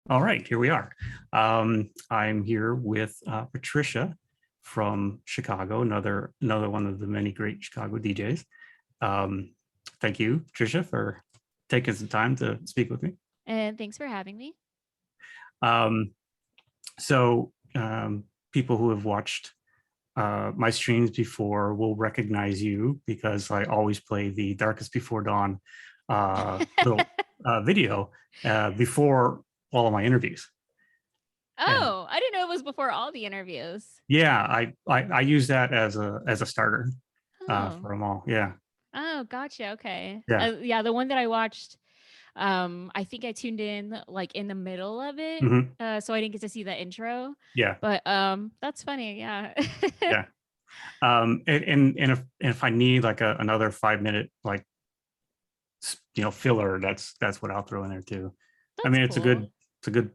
All right, here we are. I'm here with Patricia from Chicago, another one of the many great Chicago DJs. Um, Thank you, Patricia, for taking some time to speak with me. And thanks for having me. Um, so, people who have watched my streams before will recognize you because I always play the Darkest Before Dawn little video before all of my interviews. And Oh, I didn't know it was before all the interviews. yeah, I use that as a starter Oh, for them all. Yeah, oh, gotcha. Okay. yeah, Yeah, the one that I watched, I think I tuned in like in the middle of it, hmm so I didn't get to see the intro. yeah, But that's funny. Yeah. yeah. And if I need like another 5 minute like filler, that's what I'll throw in there too. I That's mean, cool. it's a good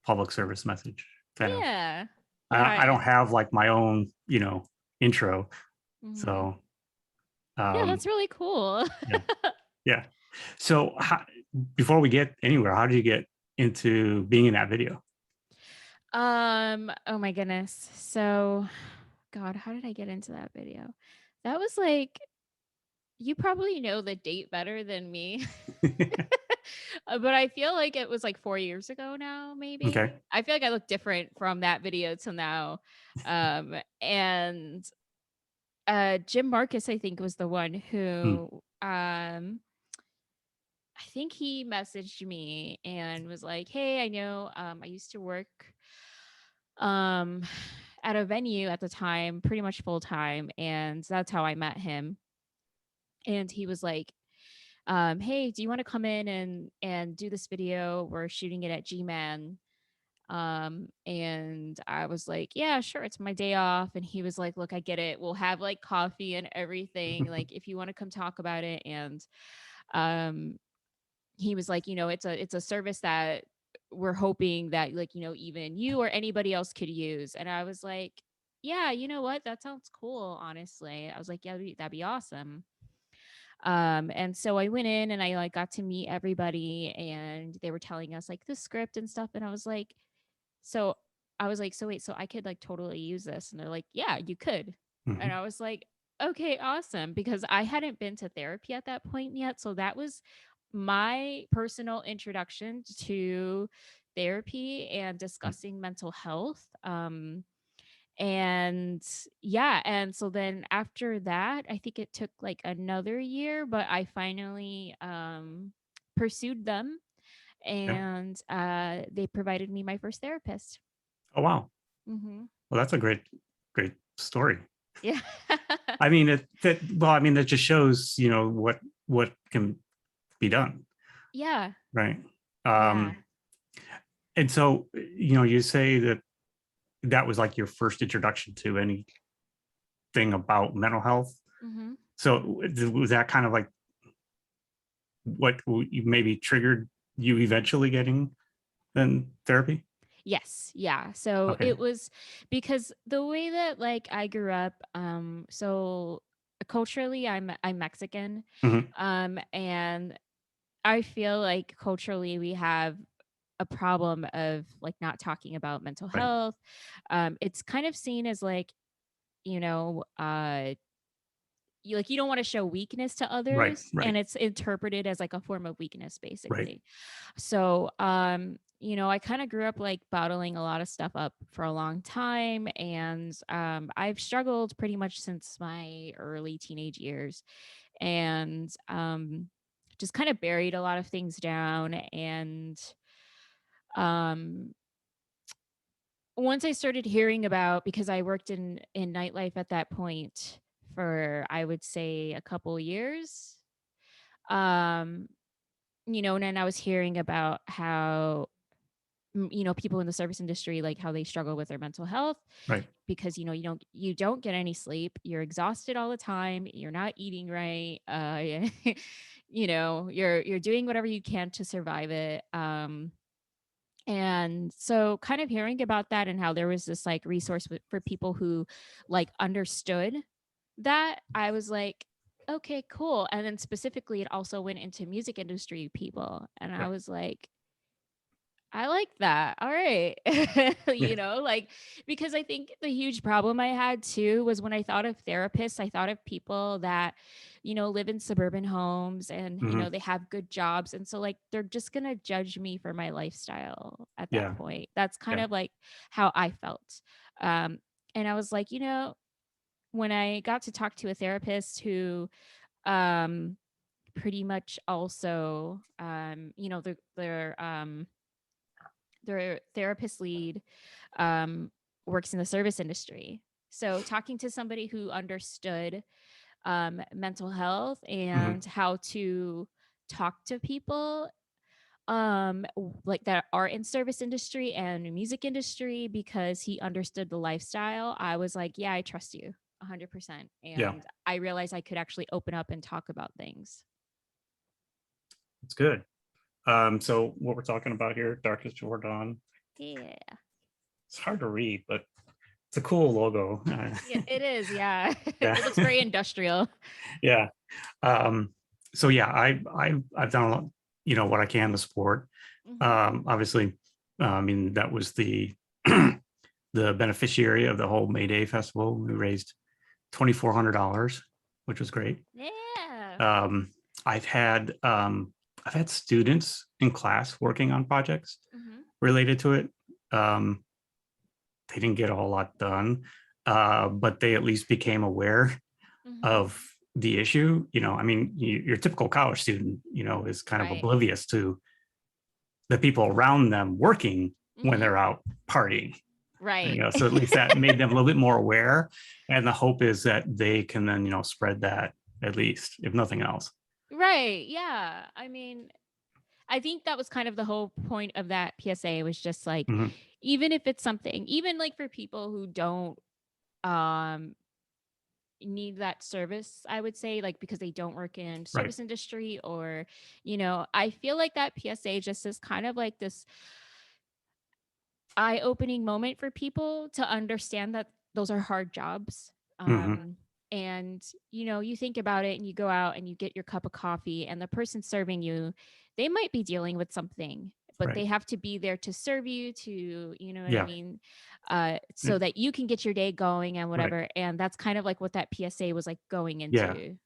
public service message kind of. Yeah. I Yeah. don't have like my own intro, Mhm. so Yeah, um that's really cool. yeah, yeah. So before we get anywhere, how did you get into being in that video? Oh my goodness. So, God, how did I get into that video? That was like, you probably know the date better than me. But I feel like it was like 4 years ago now, maybe. Okay. I feel like I look different from that video till now. And Jim Marcus, I think, was the one Hmm. who I think he messaged me and was like, "Hey, I know I used to work um at a venue at the time, pretty much full time, and that's how I met him." And he was like, hey, do you want to come in and do this video? We're shooting it at G-Man. And I was like, yeah, sure, it's my day off. And he was like, look, I get it, we'll have like coffee and everything, like if you want to come talk about it. And um he was like, it's a service that we're hoping that, like, even you or anybody else could use. And I was like, yeah, you know what, that sounds cool, honestly. I was like, yeah, that'd be awesome. And so I went in and I like got to meet everybody, and they were telling us like the script and stuff. And so I was like, so wait, so I could like totally use this? And they're like, yeah, you could. And Mhm. I was like, okay, awesome. Because I hadn't been to therapy at that point yet. So that was my personal introduction to therapy and discussing mental health. And yeah, and so then after that, I think it took like another year, but I finally pursued them, Yeah. and they provided me my first therapist. Oh wow. Hmm. Well, that's a great story. Yeah. I mean, I mean, that just shows, what can be done, Yeah. right? Yeah. Um, and so, you say that that was like your first introduction to anything about mental health. Hmm. So was that kind of like what you maybe triggered you eventually getting then therapy? Yes, yeah. So Okay. it was because the way that like I grew up, so culturally I'm Mexican. hmm And I feel like culturally we have a problem of like not talking about mental Right. health. It's kind of seen as like, you know, you don't want to show weakness to Right. others, Right. and it's interpreted as like a form of weakness, Right. basically. So I kind of grew up like bottling a lot of stuff up for a long time, and I've struggled pretty much since my early teenage years, and just kind of buried a lot of things down. And um once I started hearing about, because I worked in nightlife at that point for, I would say, a couple years. um and then I was hearing about how people in the service industry, like how they struggle with their mental health, Right. because you don't get any sleep, you're exhausted all the time, you're not eating right, you're doing whatever you can to survive it. And so kind of hearing about that, and how there was this like resource for people who like understood that, I was like, okay, cool. And then specifically it also went into music industry people, and I Right. was like, I like that. All right. Yeah. Like, because I think the huge problem I had too was when I thought of therapists, I thought of people that, live in suburban homes and, Hmm. they have good jobs. And so, like, they're just going to judge me for my lifestyle at that Yeah. point. That's kind Yeah. of like how I felt. Um, and I was like, when I got to talk to a therapist who, um, pretty much also, their therapist lead um, works in the service industry. So talking to somebody who understood mental health Hmm. and how to talk to people like that are in service industry and music industry because he understood the lifestyle. I was like, yeah, I trust you 100%. Yeah. And I realized I could actually open up and talk about things. It's good. So what we're talking about here, Darkest Before Dawn. Yeah. It's hard to read, but it's a cool logo. Yeah, it is. Yeah. Yeah. It looks very industrial. Yeah. So yeah, I've done a lot, what I can to support. Hmm. Obviously, I mean that was the the beneficiary of the whole May Day festival. We raised $2,400, which was great. Yeah. Um, I've had um, I've had students in class working on projects Mhm. related to it. Um, they didn't get a whole lot done, but they at least became aware Mhm. of the issue. I mean, your typical college student, is kind of Right. oblivious to the people around them working when Mhm. they're out partying. Right. So at least that made them a little bit more aware. And the hope is that they can then, spread that at least, if nothing else. Right. Yeah. I mean, I think that was kind of the whole point of that PSA was just like, Hmm. even if it's something, even like for people who don't um need that service, I would say, like because they don't work in Right. service industry or, I feel like that PSA just is kind of like this eye-opening moment for people to understand that those are hard jobs. Hmm. And you think about it and you go out and you get your cup of coffee and the person serving you, they might be dealing with something, but Right. they have to be there to serve you to, you know what I Yeah. mean? Yeah. So that you can get your day going and Right. whatever. And that's kind of like what that PSA was like going Yeah. into.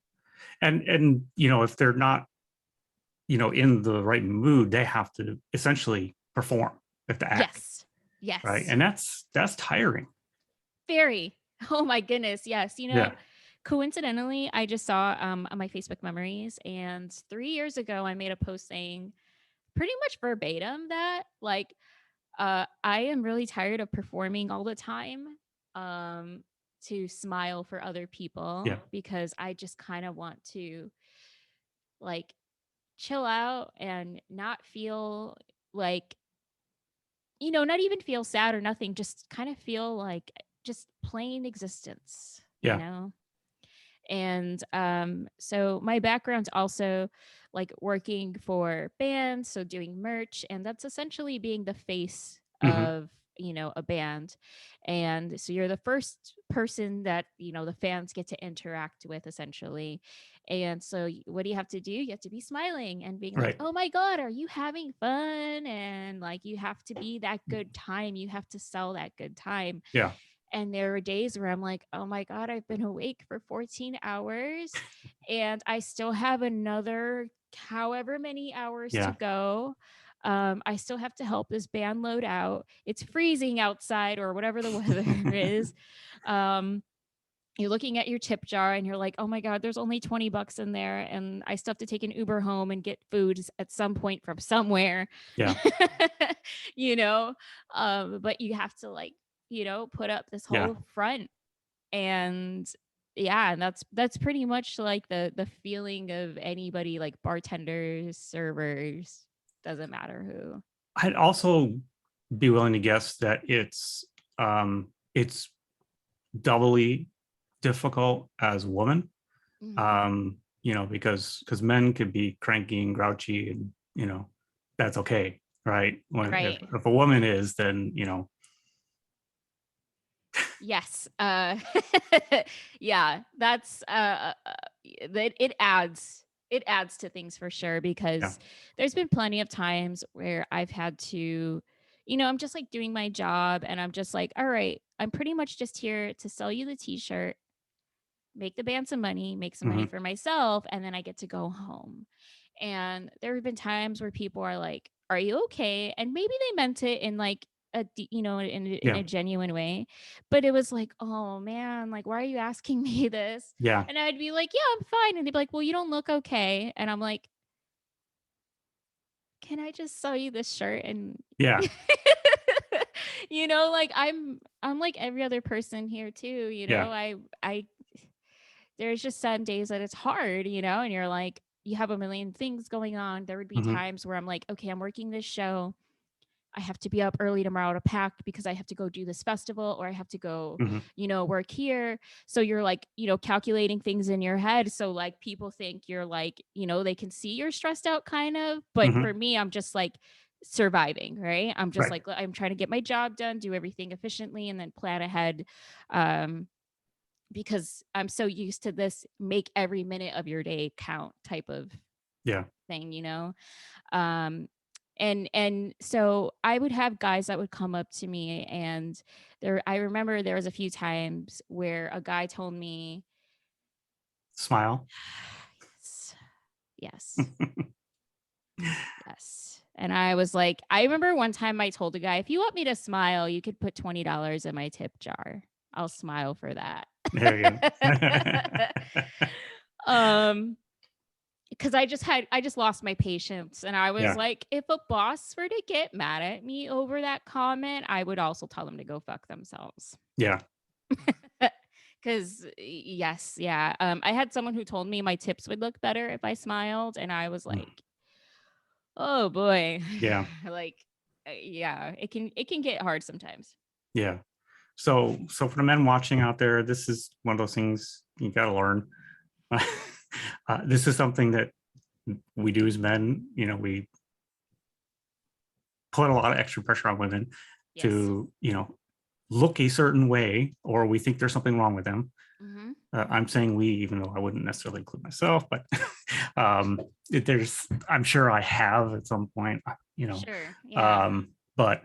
And if they're not, in the right mood, they have to essentially perform, they have to act, Yes. right? Yes. And that's tiring. Very. Oh my goodness, yes. Yeah. Coincidentally, I just saw on my Facebook memories, and 3 years ago, I made a post saying pretty much verbatim that like I am really tired of performing all the time um, to smile for other people Yeah. because I just kind of want to like chill out and not feel like not even feel sad or nothing, just kind of feel like just plain existence, you Yeah. know? And so my background's also like working for bands, so doing merch, and that's essentially being the face Hmm. of a band. And so you're the first person that the fans get to interact with essentially. And so what do you have to do? You have to be smiling and being like, Right. oh my god, are you having fun? And like you have to be that good time, you have to sell that good time. Yeah. And there were days where I'm like, oh my God, I've been awake for 14 hours and I still have another however many hours to Yeah. go. I still have to help this band load out. It's freezing outside or whatever the weather is. Um, you're looking at your tip jar and you're like, oh my God, there's only 20 bucks in there. And I still have to take an Uber home and get food at some point from somewhere, Yeah. you know? But you have to like, put up this Yeah. whole front. And yeah, and that's pretty much like the feeling of anybody like bartenders, servers, doesn't matter who. I'd also be willing to guess that it's doubly difficult as a woman. Hmm. Because men could be cranky and grouchy, and that's okay, right? When Right. if a woman is, then Yes. Yeah, that's that it adds. it adds to things for sure, Yeah. because there's been plenty of times where I've had to, I'm just like doing my job and I'm just like, all right, I'm pretty much just here to sell you the t-shirt, make the band some money, make some money Hmm. for myself, and then I get to go home. And there have been times where people are like, "Are you okay?" And maybe they meant it in like in Yeah. a genuine way, but it was like, "Oh man, like why are you asking me this?" Yeah. And I'd be like, "Yeah, I'm fine." And they'd be like, "Well, you don't look okay." And I'm like, "Can I just sell you this shirt and Yeah. like I'm like every other person here too, Yeah. I there's just some days that it's hard, and you're like, you have a million things going on. There would be Hmm. times where I'm like, okay, I'm working this show. I have to be up early tomorrow to pack because I have to go do this festival, or I have to go, Hmm. work here. So you're like, calculating things in your head. So like people think you're like, they can see you're stressed out kind of. But Hmm. for me, I'm just like surviving, right? I'm just Right. like, I'm trying to get my job done, do everything efficiently, and then plan ahead. Um, because I'm so used to this make every minute of your day count type of Yeah. thing. Um and so I would have guys that would come up to me, and I remember there was a few times where a guy told me, Smile. yes, yes, yes. And I was like, I remember one time I told a guy, if you want me to smile, you could put $20 in my tip jar. I'll smile for that. There you go. um because I just lost my patience, and I was Yeah. like, if a boss were to get mad at me over that comment, I would also tell them to go fuck themselves. Yeah. Because yes, yeah, I had someone who told me my tips would look better if I smiled, and I was Mm. like, oh boy. Yeah. Like, yeah, it can get hard sometimes. Yeah. So for the men watching out there, this is one of those things you got to learn. This is something that we do as men. We put a lot of extra pressure on women Yes. to, look a certain way, or we think there's something wrong with them. Hmm. I'm saying we, even though I wouldn't necessarily include myself, but I'm sure I have at some point, Sure, yeah. but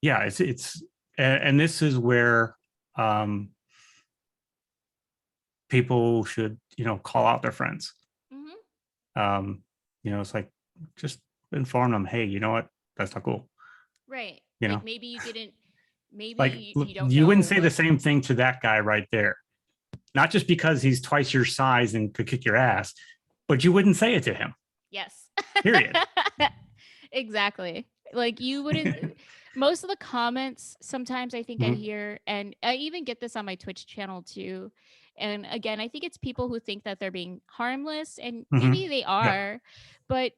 yeah, and this is where um, people should, call out their friends. Hmm. Um, it's like, just inform them, hey, you know what? That's not cool. Right, You like know, maybe you didn't, maybe like you don't you know wouldn't say the what. same thing to that guy right there. Not just because he's twice your size and could kick your ass, but you wouldn't say it to him. Yes. Period. Exactly. Like you wouldn't most of the comments sometimes I think I Hmm. hear, and I even get this on my Twitch channel too. And again, I think it's people who think that they're being harmless, and Hmm. maybe they Yeah. are, but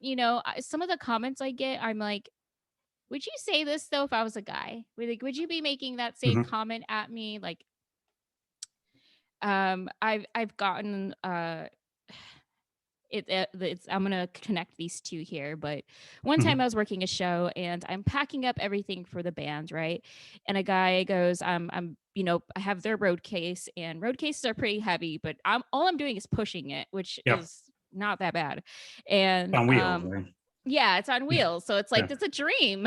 some of the comments I get, I'm like, would you say this though if I was a guy? Would you be making that same Hmm. comment at me? Like, I've gotten it's I'm gonna connect these two here. But one time I Hmm. was working a show and I'm packing up everything for the band, right? And a guy goes, I have their road case, and road cases are pretty heavy, but I'm doing is pushing it, which Yeah. is not that bad. And On wheels, right? yeah, it's on Yeah. wheels, so it's like Yeah. it's a dream.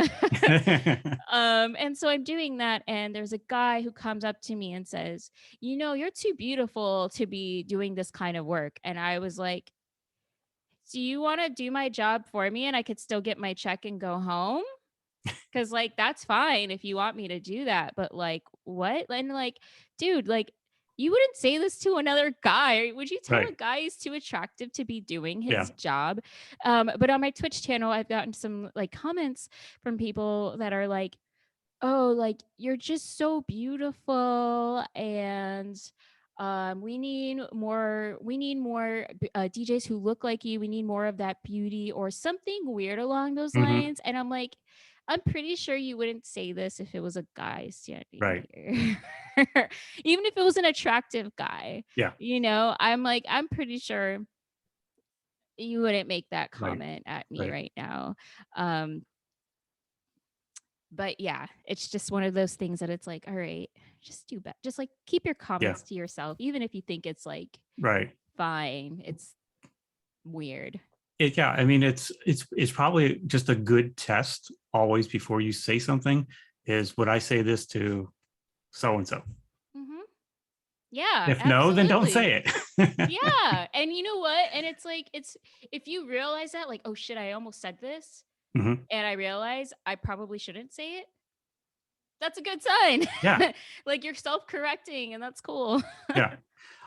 And so I'm doing that, and there's a guy who comes up to me and says, you're too beautiful to be doing this kind of work. And I was like, do you want to do my job for me and I could still get my check and go home? Cause like that's fine if you want me to do that. But like, what? And like, dude, like, you wouldn't say this to another guy. Would you tell Right. a guy he's too attractive to be doing Yeah. his job? But on my Twitch channel, I've gotten some like comments from people that are like, oh, like you're just so beautiful, and DJs who look like you. We need more of that beauty or something weird along those Hmm. lines. And I'm like, I'm pretty sure you wouldn't say this if it was a guy standing Right. here. Even if it was an attractive guy, Yeah. I'm like, I'm pretty sure you wouldn't make that Right. comment at me Right. right now. um but yeah, it's just one of those things that it's like, all right, just do better. Just like keep your Yeah. comments to yourself, even if you think it's like Right. fine. It's weird. Yeah, I mean, it's probably just a good test always before you say something is, would I say this to so and so? Hmm. Yeah, If no, then don't absolutely. say it. Yeah. And you know what? And it's like, it's, if you realize that, like, oh shit, I almost said this, Mhm. and I realize I probably shouldn't say it, that's a good sign. Yeah, Like you're self correcting, and that's cool. yeah.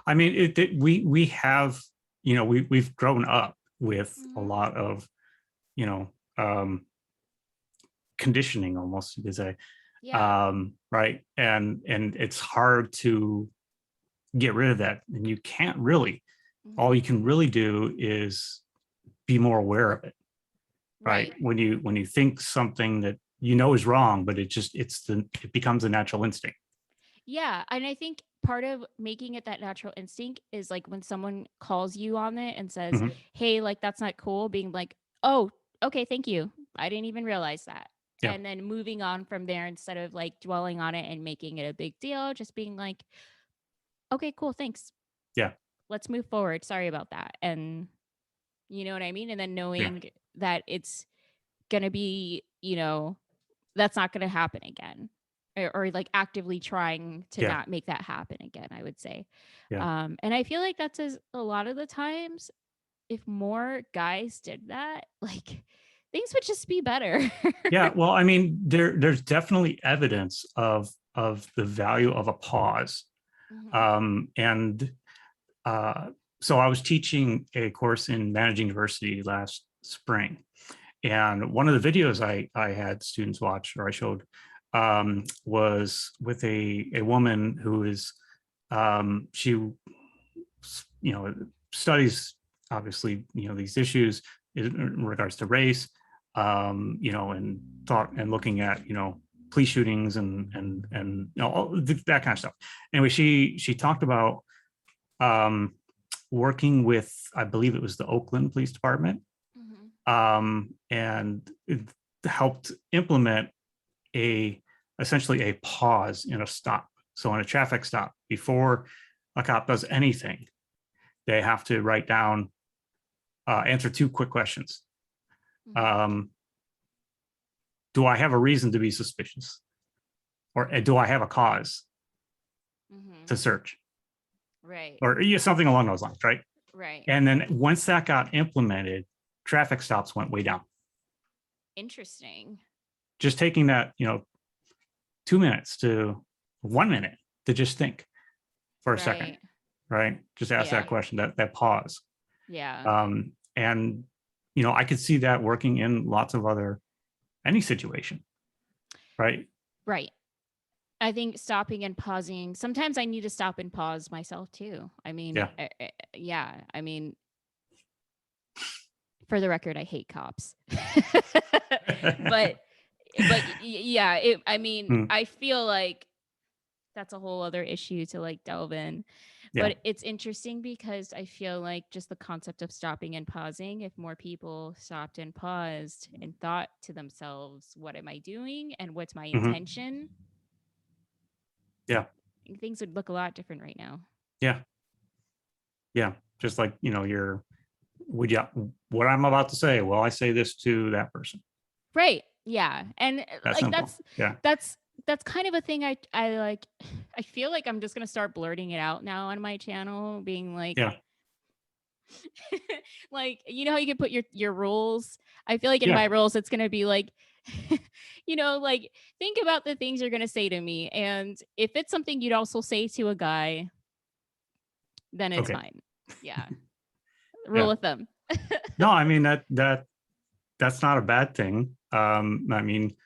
I mean, we have, we've grown up with a Hmm. lot of, you know, um, conditioning almost, you could say, Yeah. right? And it's hard to get rid of that, and you can't really. All Hmm. you can really do is be more aware of it, right? Right. When you think something that is wrong, but it becomes a natural instinct. Yeah. And I think part of making it that natural instinct is like when someone calls you on it and says, Mhm. hey, like that's not cool, being like, oh, okay, thank you. I didn't even realize that. Yeah, And then moving on from there instead of like dwelling on it and making it a big deal, just being like, okay, cool, thanks. yeah, Let's move forward. Sorry about that. And you know what I mean? And then yeah, knowing that it's going to be, that's not going to happen again. Or like actively trying to yeah, not make that happen again, I would say. yeah, And I feel like that's a lot of the times, if more guys did that, like things would just be better. yeah. Well, I mean, there's definitely evidence of the value of a pause, Hmm. and so I was teaching a course in managing diversity last spring, and one of the videos I had students watch, or I showed, was with a woman who is, she studies, obviously, these issues in regards to race, and thought and looking at, police shootings and all that kind of stuff. Anyway, she talked about, um, working with, I believe it was the Oakland Police Department, Hmm. and it helped implement a essentially a pause in a stop. So in a traffic stop, before a cop does anything, they have to write down, answer two quick questions. Hmm. Um, do I have a reason to be suspicious, or do I have a cause Hmm. to search, Right. or something along those lines, right? Right. And then once that got implemented, traffic stops went way down. Interesting. Just taking that, 2 minutes to 1 minute to just think for a second, Right. right? Just ask Yeah. that question, that pause. Yeah. And I could see that working in lots of other any situation, right? Right. I think stopping and pausing. Sometimes I need to stop and pause myself too. I mean, Yeah. yeah. I mean, for the record, I hate cops. but yeah, I mean, Hmm. I feel like that's a whole other issue to like delve in. Yeah. But it's interesting because I feel like just the concept of stopping and pausing, if more people stopped and paused and thought to themselves, what am I doing and what's my Hmm. intention? Yeah. Things would look a lot different right now. Yeah. Yeah. Just like, would you, what I'm about to say, well, I say this to that person. Right. Yeah. And That like simple. Yeah. that's that's kind of a thing I like. I feel like I'm just going to start blurting it out now on my channel, being like Yeah. like you know how you can put your rules. I feel like in Yeah. my rules it's going to be like like think about the things you're going to say to me, and if it's something you'd also say to a guy, then it's Okay. fine. Yeah. Rule Yeah. of thumb. No, I mean, that's not a bad thing. I mean,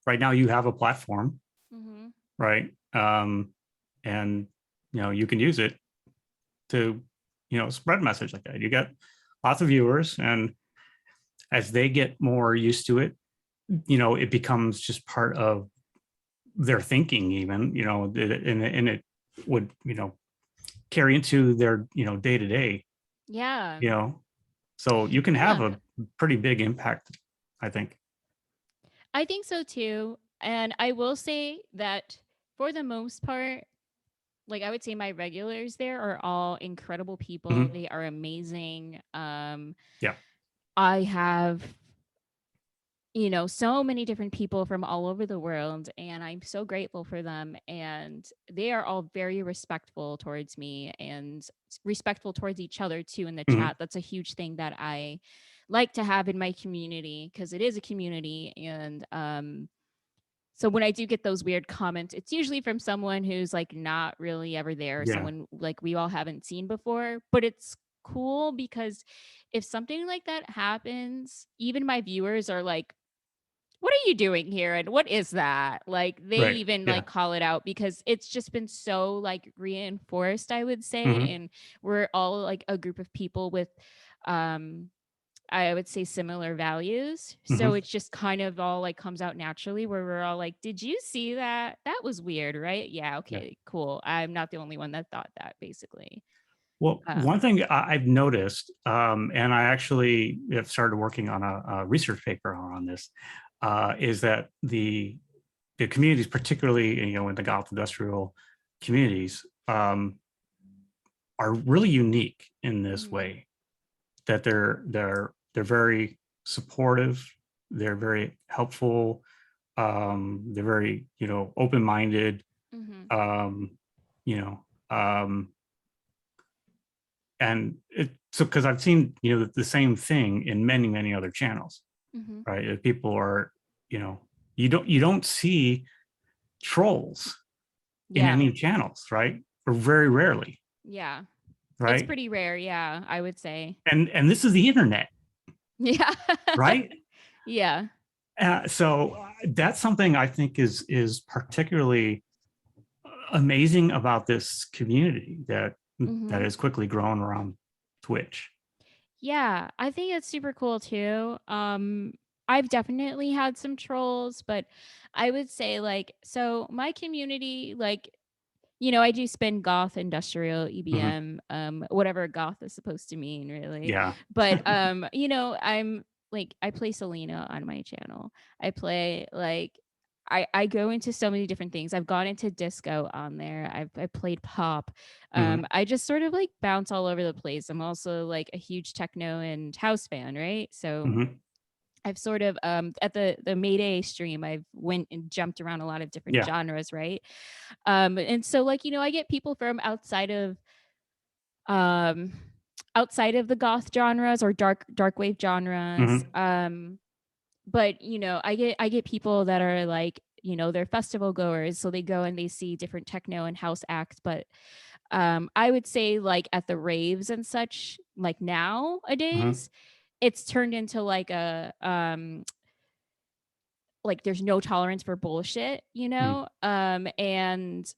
right now you have a platform, Mhm. right? And you can use it to, spread a message like that. You get lots of viewers, and as they get more used to it, it becomes just part of their thinking, even, and it would, carry into their, day to day, Yeah. you know. So you can have Yeah. a pretty big impact, I think. I think so too. And I will say that for the most part, Like I would say my regulars there are all incredible people. Hmm. They are amazing. Yeah. I have, you know, so many different people from all over the world, and I'm so grateful for them. And they are all very respectful towards me and respectful towards each other too in the Hmm. chat. That's a huge thing that I like to have in my community because it is a community. And so when I do get those weird comments, it's usually from someone who's like not really ever there, Yeah. someone like we all haven't seen before. But it's cool because if something like that happens, even my viewers are like, what are you doing here and what is that? Like they Right. even Yeah. like call it out because it's just been so like reinforced, I would say. Hmm. And we're all like a group of people with um I would say similar values. So Hmm. it's just kind of all like comes out naturally where we're all like, did you see that? That was weird, right? Yeah, Yeah. okay, cool. I'm not the only one that thought that basically. Well, one Um thing I've noticed, and I actually have started working on a research paper on this, is that the communities, particularly in the goth industrial communities, are really unique in this mhm, way that they're very supportive, they're very helpful, they're very open minded, mhm, um, you know, and so because I've seen the same thing in many other channels, mhm. right? People are you know you don't see trolls in Yeah. any channels, right? Or very rarely, Yeah. It's right? pretty rare, yeah, I would say. And this is the internet, Yeah. right? Yeah. So that's something I think is particularly amazing about this community that Mhm. has quickly grown around Twitch. Yeah, I think it's super cool too. I've definitely had some trolls, but I would say like so my community like I do spin goth, industrial, Hmm. EBM, whatever goth is supposed to mean, really. Yeah. But I'm like I play Selena on my channel. I play like I go into so many different things. I've gone into disco on there. I played pop. Hmm. I just sort of like bounce all over the place. I'm also like a huge techno and house fan, right? So Hmm. I've sort of at the Mayday stream, I've went and jumped around a lot of different Yeah. genres, right? And so like, I get people from um outside of the goth genres or dark wave genres. Hmm. But I get people that are like, they're festival goers, so they go and they see different techno and house acts. But I would say like at the raves and such, like Hmm. nowadays, it's turned into like there's no tolerance for bullshit, Hmm. and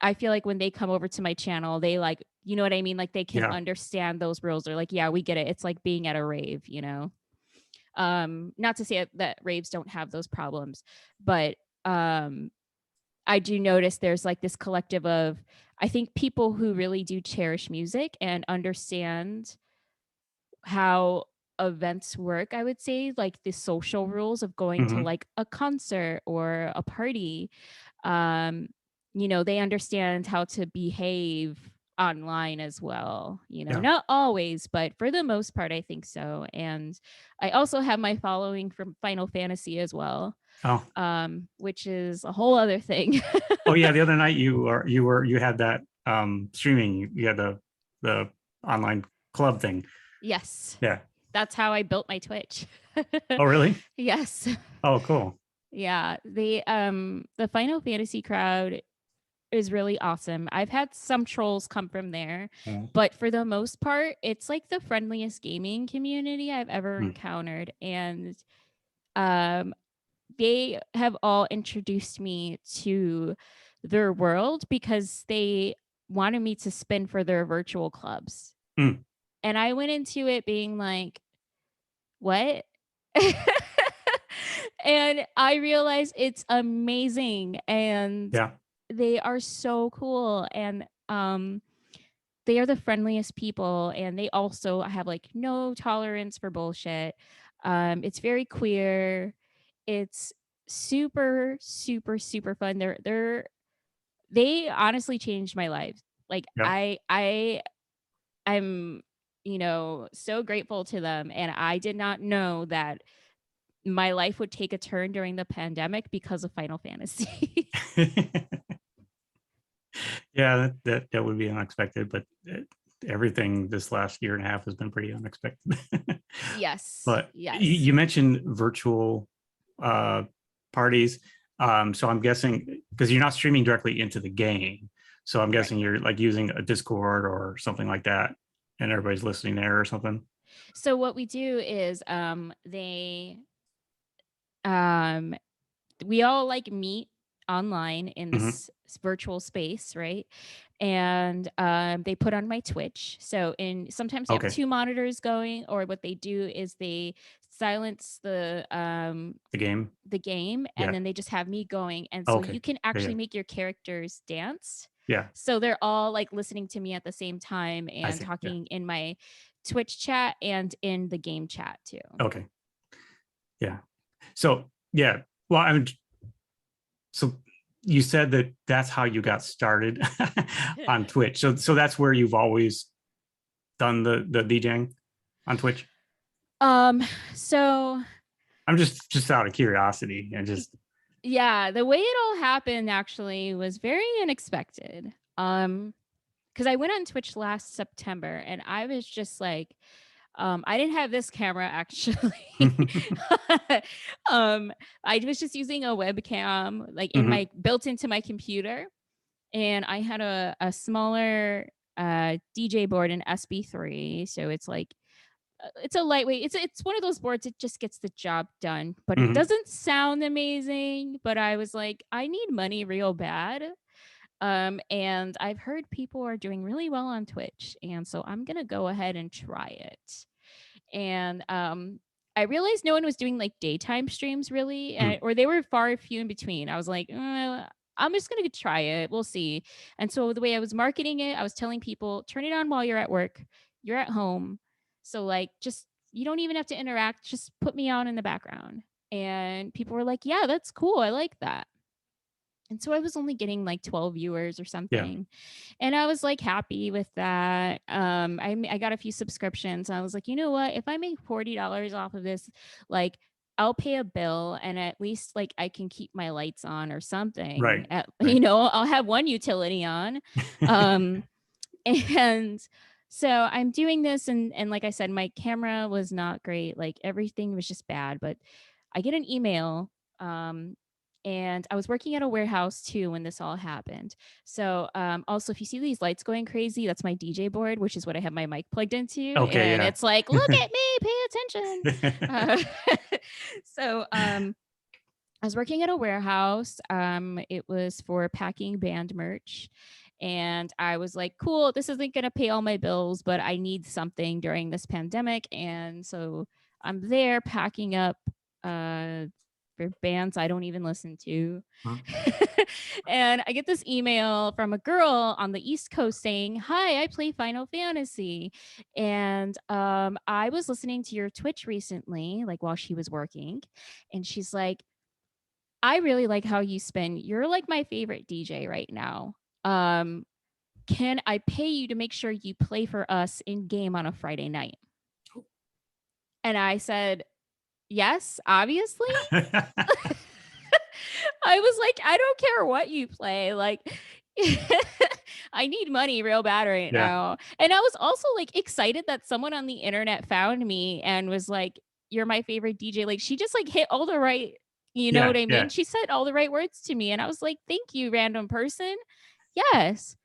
I feel like when they come over to my channel, they like, you know what I mean? Like they can Yeah. understand those rules. They're like, yeah, we get it. It's like being at a rave. Not to say that raves don't have those problems, but um I do notice there's like this collective of, I think, people who really do cherish music and understand how events work. I would say like the social rules of going to Hmm. like a concert or a party. um they understand how to behave online as well. Yeah. Not always, but for the most part I think so. And I also have my following from Final Fantasy as well, Oh. which is a whole other thing. Oh yeah. The other night you had that streaming. You had the online club thing. Yes, Yeah. that's how I built my Twitch. Oh really? Yes. Oh cool. Yeah, the Final Fantasy crowd is really awesome. I've had some trolls come from there, Mm. but for the most part, it's like the friendliest gaming community I've ever Mm. encountered. And um they have all introduced me to their world because they wanted me to spin for their virtual clubs. Mm. And I went into it being like, what? And I realized it's amazing and Yeah. they are so cool. And they are the friendliest people, and they also have like no tolerance for bullshit. It's very queer. It's super super super fun. They're They honestly changed my life. Like, Yeah. I'm, so grateful to them, and I did not know that my life would take a turn during the pandemic because of Final Fantasy. Yeah, that would be unexpected, but everything this last year and a half has been pretty unexpected. Yes, But yes. you mentioned virtual uh, parties, so I'm guessing because you're not streaming directly into the game, so I'm Right. guessing you're like using a Discord or something like that, and everybody's listening there or something. So what we do is, um we all like meet online in Hmm. this virtual space, right? And they put on my Twitch. So in sometimes they have Okay, two monitors going, or what they do is they silence the game. the game, and Yeah. then they just have me going, and so you Okay. can Yeah. actually Yeah. make your characters dance. Yeah. So they're all like listening to me at the same time I and see. Yeah. talking in my Twitch chat and in the game chat too. Okay. Yeah. So yeah. Well, I mean, so you said that that's how you got started on Twitch. So that's where you've always done the DJing on Twitch. um so I'm just out of curiosity and just Yeah, the way it all happened actually was very unexpected. Because I went on Twitch last September and I was just like, I didn't have this camera actually. um, I was just using a webcam like in Mhm. my built into my computer, and I had a smaller DJ board in SB3, so it's like it's a lightweight. It's one of those boards. It just gets the job done, but it Mhm. doesn't sound amazing. But I was like, I need money real bad. And I've heard people are doing really well on Twitch, and so I'm gonna go ahead and try it. And I realized no one was doing like daytime streams really, Mhm. or they were far few in between. I was like, I'm just gonna try it. We'll see. And so the way I was marketing it, I was telling people, turn it on while you're at work. You're at home, so like just you don't even have to interact. Just put me on in the background. And people were like, yeah, that's cool. I like that. And so I was only getting like 12 viewers or Yeah. something. And I was like happy with that. I got a few subscriptions. I was like, you know what? If I make $40 off of this, like I'll pay a bill and at least like I can keep my lights on or something. Right. Right. I'll have one utility on. Um, and so I'm doing this, and like I said, my camera was not great. Like everything was just bad. But I get an email. Um, and I was working at a warehouse too when this all happened. So also, if you see these lights going crazy, that's my DJ board, which is what I have my mic plugged into, Okay. and Yeah. it's like, look at me, pay attention. Uh, so I was working at a warehouse. It was for packing band merch. And I was like, cool, this isn't going to pay all my bills, but I need something during this pandemic. And so I'm there packing up uh, for bands I don't even listen to. Huh? And I get this email from a girl on the East Coast saying, hi, I play Final Fantasy. And I was listening to your Twitch recently, like while she was working. And she's like, I really like how you spin. You're like my favorite DJ right now. Um, can I pay you to make sure you play for us in game on a Friday night? And I said, yes, obviously. I was like, I don't care what you play. Like, I need money real bad right Yeah. now. And I was also like excited that someone on the internet found me and was like, you're my favorite DJ. Like, she just like hit all the right, you know Yeah. what I mean? Yeah. She said all the right words to me. And I was like, thank you, random person. Yes.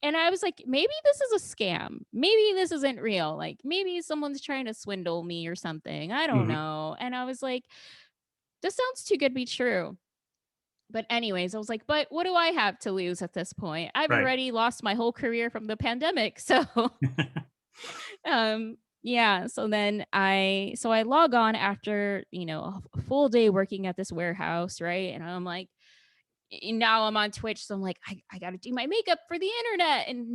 And I was like, maybe this is a scam. Maybe this isn't real. Like, maybe someone's trying to swindle me or something. I don't Mhm. know. And I was like, this sounds too good to be true. But anyways, I was like, but what do I have to lose at this point? I've Right. already lost my whole career from the pandemic. So yeah, so I log on after, a full day working at this warehouse, right? And I'm like, now I'm on Twitch, so I'm like, I got to do my makeup for the internet, and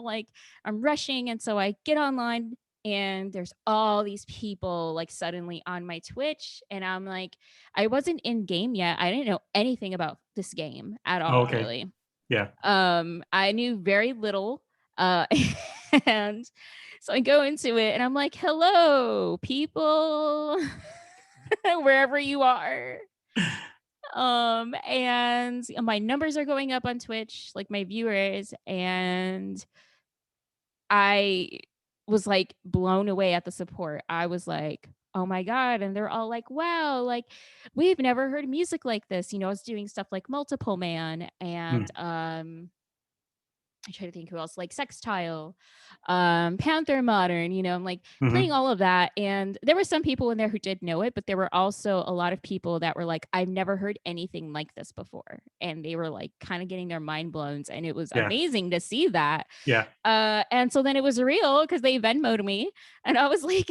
like I'm rushing, and so I get online, and there's all these people like suddenly on my Twitch, and I'm like, I wasn't in game yet. I didn't know anything about this game at Oh, all, okay. really. Yeah. I knew very little. Uh, and so I go into it and I'm like, hello, people, wherever you are. And my numbers are going up on Twitch, like my viewers, and I was like blown away at the support. I was like, oh my God. And they're all like, wow, like we've never heard music like this. I was doing stuff like Multiple Man and Mm, I try to think who else, like Sextile, Panther Modern, I'm like playing mhm. all of that. And there were some people in there who did know it, but there were also a lot of people that were like, I've never heard anything like this before. And they were like kind of getting their mind blown. And it was Yeah. amazing to see that. Yeah. And so then it was real because they Venmoed me. And I was like,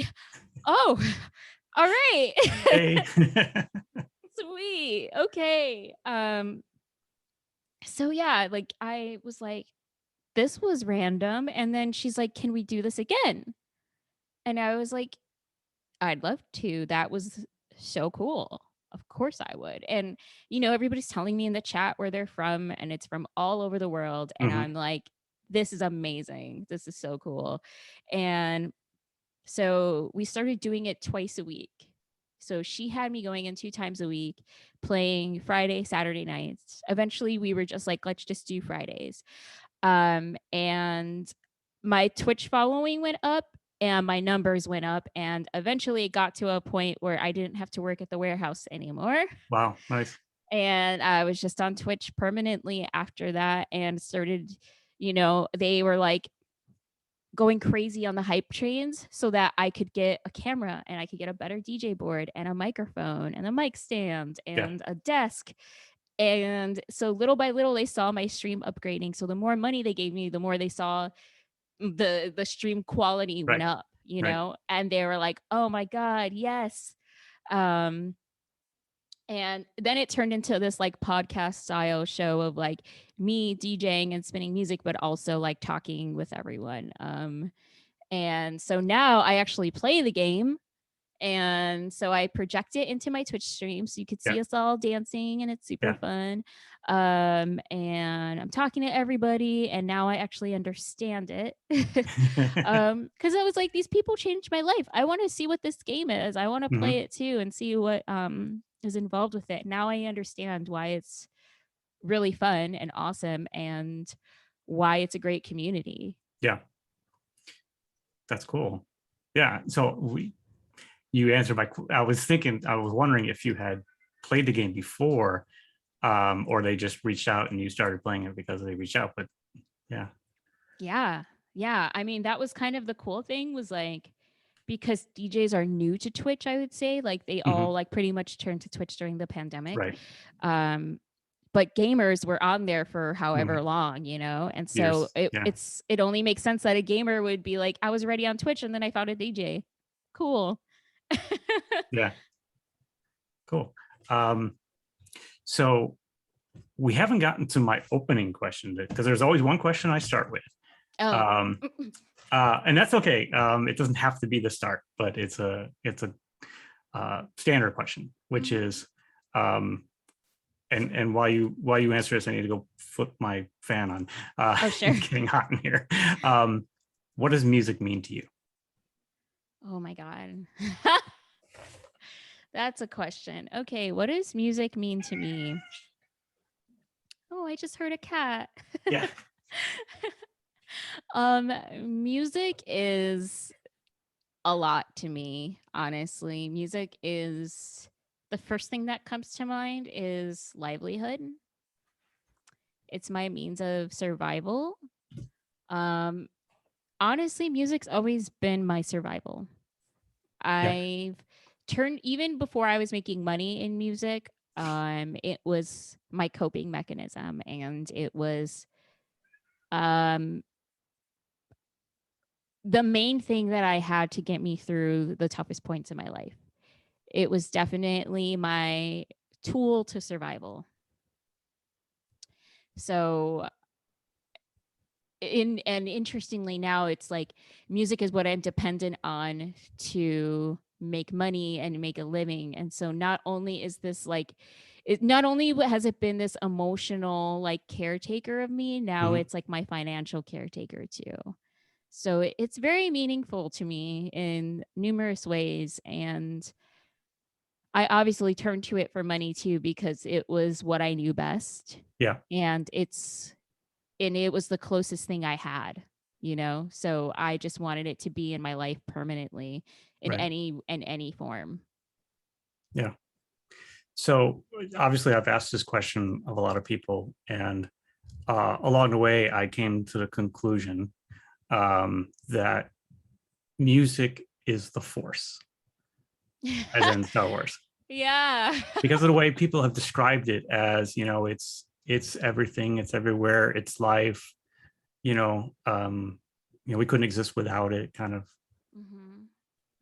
oh, all right. Hey. Sweet. Okay. So yeah, like I was like, this was random. And then she's like, can we do this again? And I was like, I'd love to. That was so cool. Of course I would. And, everybody's telling me in the chat where they're from, and it's from all over the world. And Mhm. I'm like, this is amazing. This is so cool. And so we started doing it twice a week. So she had me going in 2 times a week, playing Friday, Saturday nights. Eventually, we were just like, let's just do Fridays. And my Twitch following went up and my numbers went up. And eventually it got to a point where I didn't have to work at the warehouse anymore. Wow. Nice. And I was just on Twitch permanently after that and started, they were like going crazy on the hype trains so that I could get a camera and I could get a better DJ board and a microphone and a mic stand Yeah. and a desk. And so little by little, they saw my stream upgrading. So the more money they gave me, the more they saw the stream quality went Right. up, Right. and they were like, oh my God, yes. Um, and then it turned into this like podcast style show of like me DJing and spinning music, but also like talking with everyone. And so now I actually play the game. And so I project it into my Twitch stream so you could Yeah. see us all dancing and it's super Yeah. fun. And I'm talking to everybody and now I actually understand it. Because I was like, these people changed my life. I want to see what this game is. I want to play Mhm. it too and see what is involved with it. Now I understand why it's really fun and awesome and why it's a great community. Yeah. That's cool. Yeah. So you answered I was wondering if you had played the game before, or they just reached out and you started playing it because they reached out. But yeah. Yeah. Yeah. I mean, that was kind of the cool thing was like, because DJs are new to Twitch, I would say, like they Mhm. all like pretty much turned to Twitch during the pandemic. Right. Um, but gamers were on there for however Mhm. long, and so Years. Yeah. it only makes sense that a gamer would be like, I was already on Twitch and then I found a DJ. Cool. Yeah. Cool. Um, so we haven't gotten to my opening question because there's always one question I start with. Oh. Um, and that's okay. It doesn't have to be the start, but it's a standard question, which is, and while you answer this, I need to go flip my fan on. Oh, sure. It's getting hot in here. What does music mean to you? Oh my God. That's a question. Okay, what does music mean to me? Oh, I just heard a cat. Yeah. Music is a lot to me, honestly. Music is the first thing that comes to mind is livelihood. It's my means of survival. Um, Honestly, music's always been my survival. Yeah. I've turned even before I was making money in music, it was my coping mechanism and it was um the main thing that I had to get me through the toughest points in my life. It was definitely my tool to survival. So and interestingly now it's like music is what I'm dependent on to make money and make a living. And so not only is this like it not only has it been this emotional like caretaker of me, now Mhm. it's like my financial caretaker too. So it's very meaningful to me in numerous ways. And I obviously turned to it for money too, because it was what I knew best. Yeah, And it was the closest thing I had, you know? So I just wanted it to be in my life permanently right. in any form. Yeah. So obviously, I've asked this question of a lot of people, and along the way, I came to the conclusion that music is the Force, as in Star Wars, Yeah. because of the way people have described it as, it's everything, it's everywhere, it's life. You know, we couldn't exist without it, kind of. Mhm.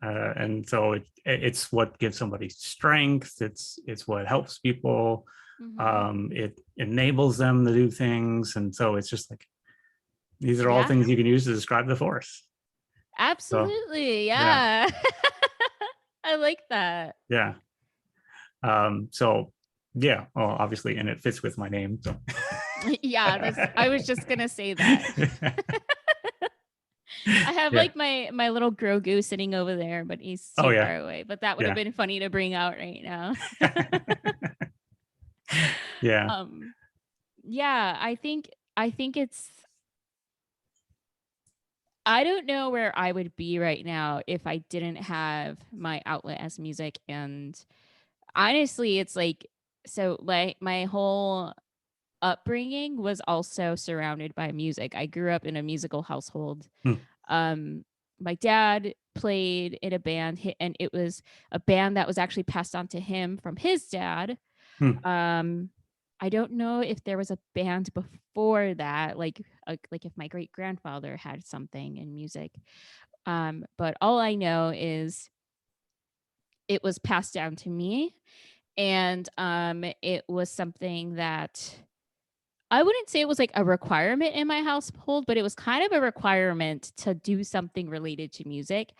And so it's what gives somebody strength. It's what helps people. Mhm. It enables them to do things, and so it's just like these are all Yeah. things you can use to describe the Force. So Absolutely. yeah, Yeah. I like that. yeah. So yeah. Well, obviously, and it fits with my name. So Yeah, I was just going to say that. I have yeah. like my little Grogu sitting over there, but he's Oh too yeah. far away. But that would have Yeah. been funny to bring out right now. Yeah. um yeah, I think it's I don't know where I would be right now if I didn't have my outlet as music. And honestly, it's like, so like my whole upbringing was also surrounded by music. I grew up in a musical household. Hmm, Um, my dad played in a band, and it was a band that was actually passed on to him from his dad. hmm, Um, I don't know if there was a band before that, like if my great grandfather had something in music. But all I know is it was passed down to me, and it was something that I wouldn't say it was like a requirement in my household, but it was kind of a requirement to do something related to music.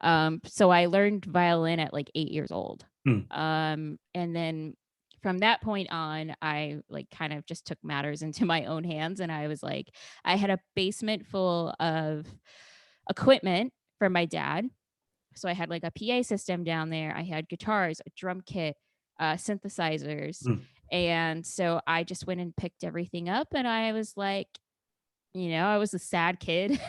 So I learned violin at like 8 years old. hmm, And then from that point on, I like kind of just took matters into my own hands. And I was like, I had a basement full of equipment from my dad. So I had like a PA system down there. I had guitars, a drum kit, synthesizers. hmm. And so I just went and picked everything up, and I was like, I was a sad kid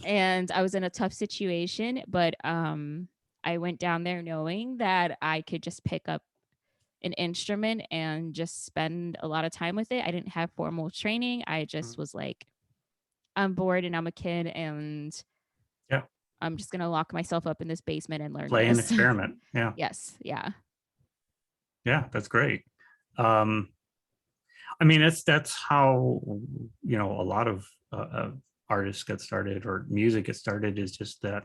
and I was in a tough situation, but I went down there knowing that I could just pick up an instrument and just spend a lot of time with it. I didn't have formal training. I Hmm. just was like, I'm bored and I'm a kid, and Yeah. I'm just going to lock myself up in this basement and learn Play and this. experiment. Yeah. Yes. Yeah. Yeah. That's great. Um, I mean, that's how a lot of artists get started or music gets started, is just that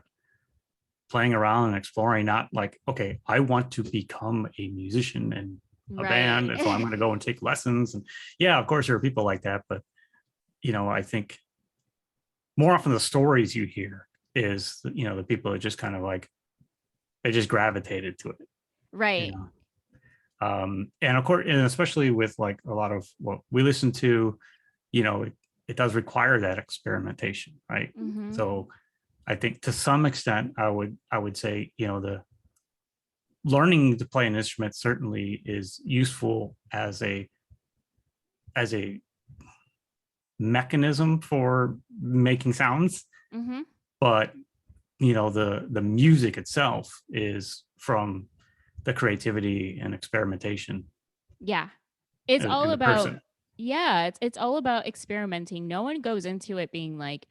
playing around and exploring. Not like, okay, I want to become a musician and a band, Right. and so I'm going to go and take lessons. And yeah, of course there are people like that, but I think more often the stories you hear is the people that just kind of like they just gravitated to it. You Right. know, and of course, and especially with like a lot of what we listen to, it does require that experimentation, right? Mhm. So I think to some extent, I would say, the learning to play an instrument certainly is useful as a mechanism for making sounds, Mhm. but the music itself is from the creativity and experimentation Yeah. It's in all the about person. Yeah, it's all about experimenting. No one goes into it being like,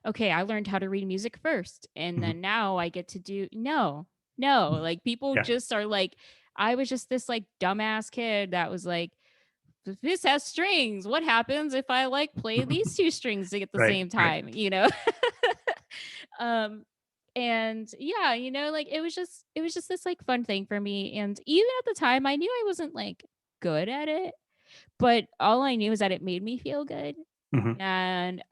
"Okay, I learned how to read music first, and Mhm. then now I get to do." No. No, like, people Yeah. just are like, I was just this, like, dumbass kid that was like, This has strings. What happens if I, like, play these 2 strings at the Right. same Right. time?" You know? Um, and yeah, like, it was just this, like, fun thing for me, and even at the time, I knew I wasn't, like, good at it, but all I knew is that it made me feel good. Mhm. And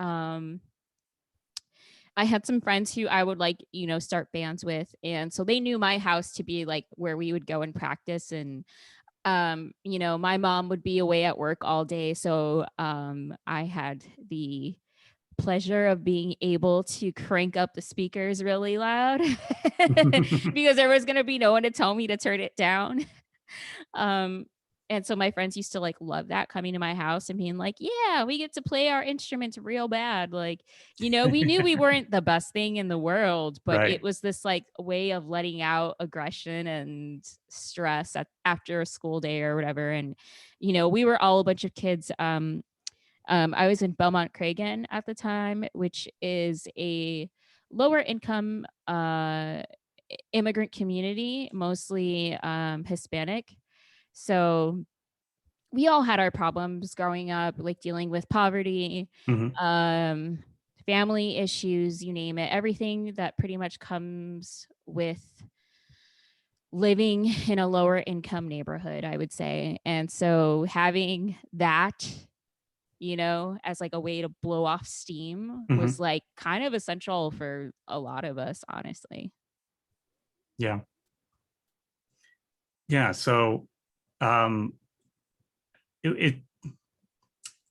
I had some friends who I would like, start bands with. And so they knew my house to be like where we would go and practice. And My mom would be away at work all day, so I had the pleasure of being able to crank up the speakers really loud because there was going to be no one to tell me to turn it down. Um, and so my friends used to like love that, coming to my house and being like, "Yeah, we get to play our instruments real bad." Like, we knew we weren't the best thing in the world, but it Right. was this like way of letting out aggression and stress after a school day or whatever. And we were all a bunch of kids. I was in Belmont Cragen at the time, which is a lower income immigrant community, mostly Hispanic. So we all had our problems growing up, like dealing with poverty, Hmm. um, family issues, you name it, everything that pretty much comes with living in a lower income neighborhood, I would say. And so having that, as like a way to blow off steam was Hmm. like kind of essential for a lot of us, honestly. Yeah. Yeah. So um, it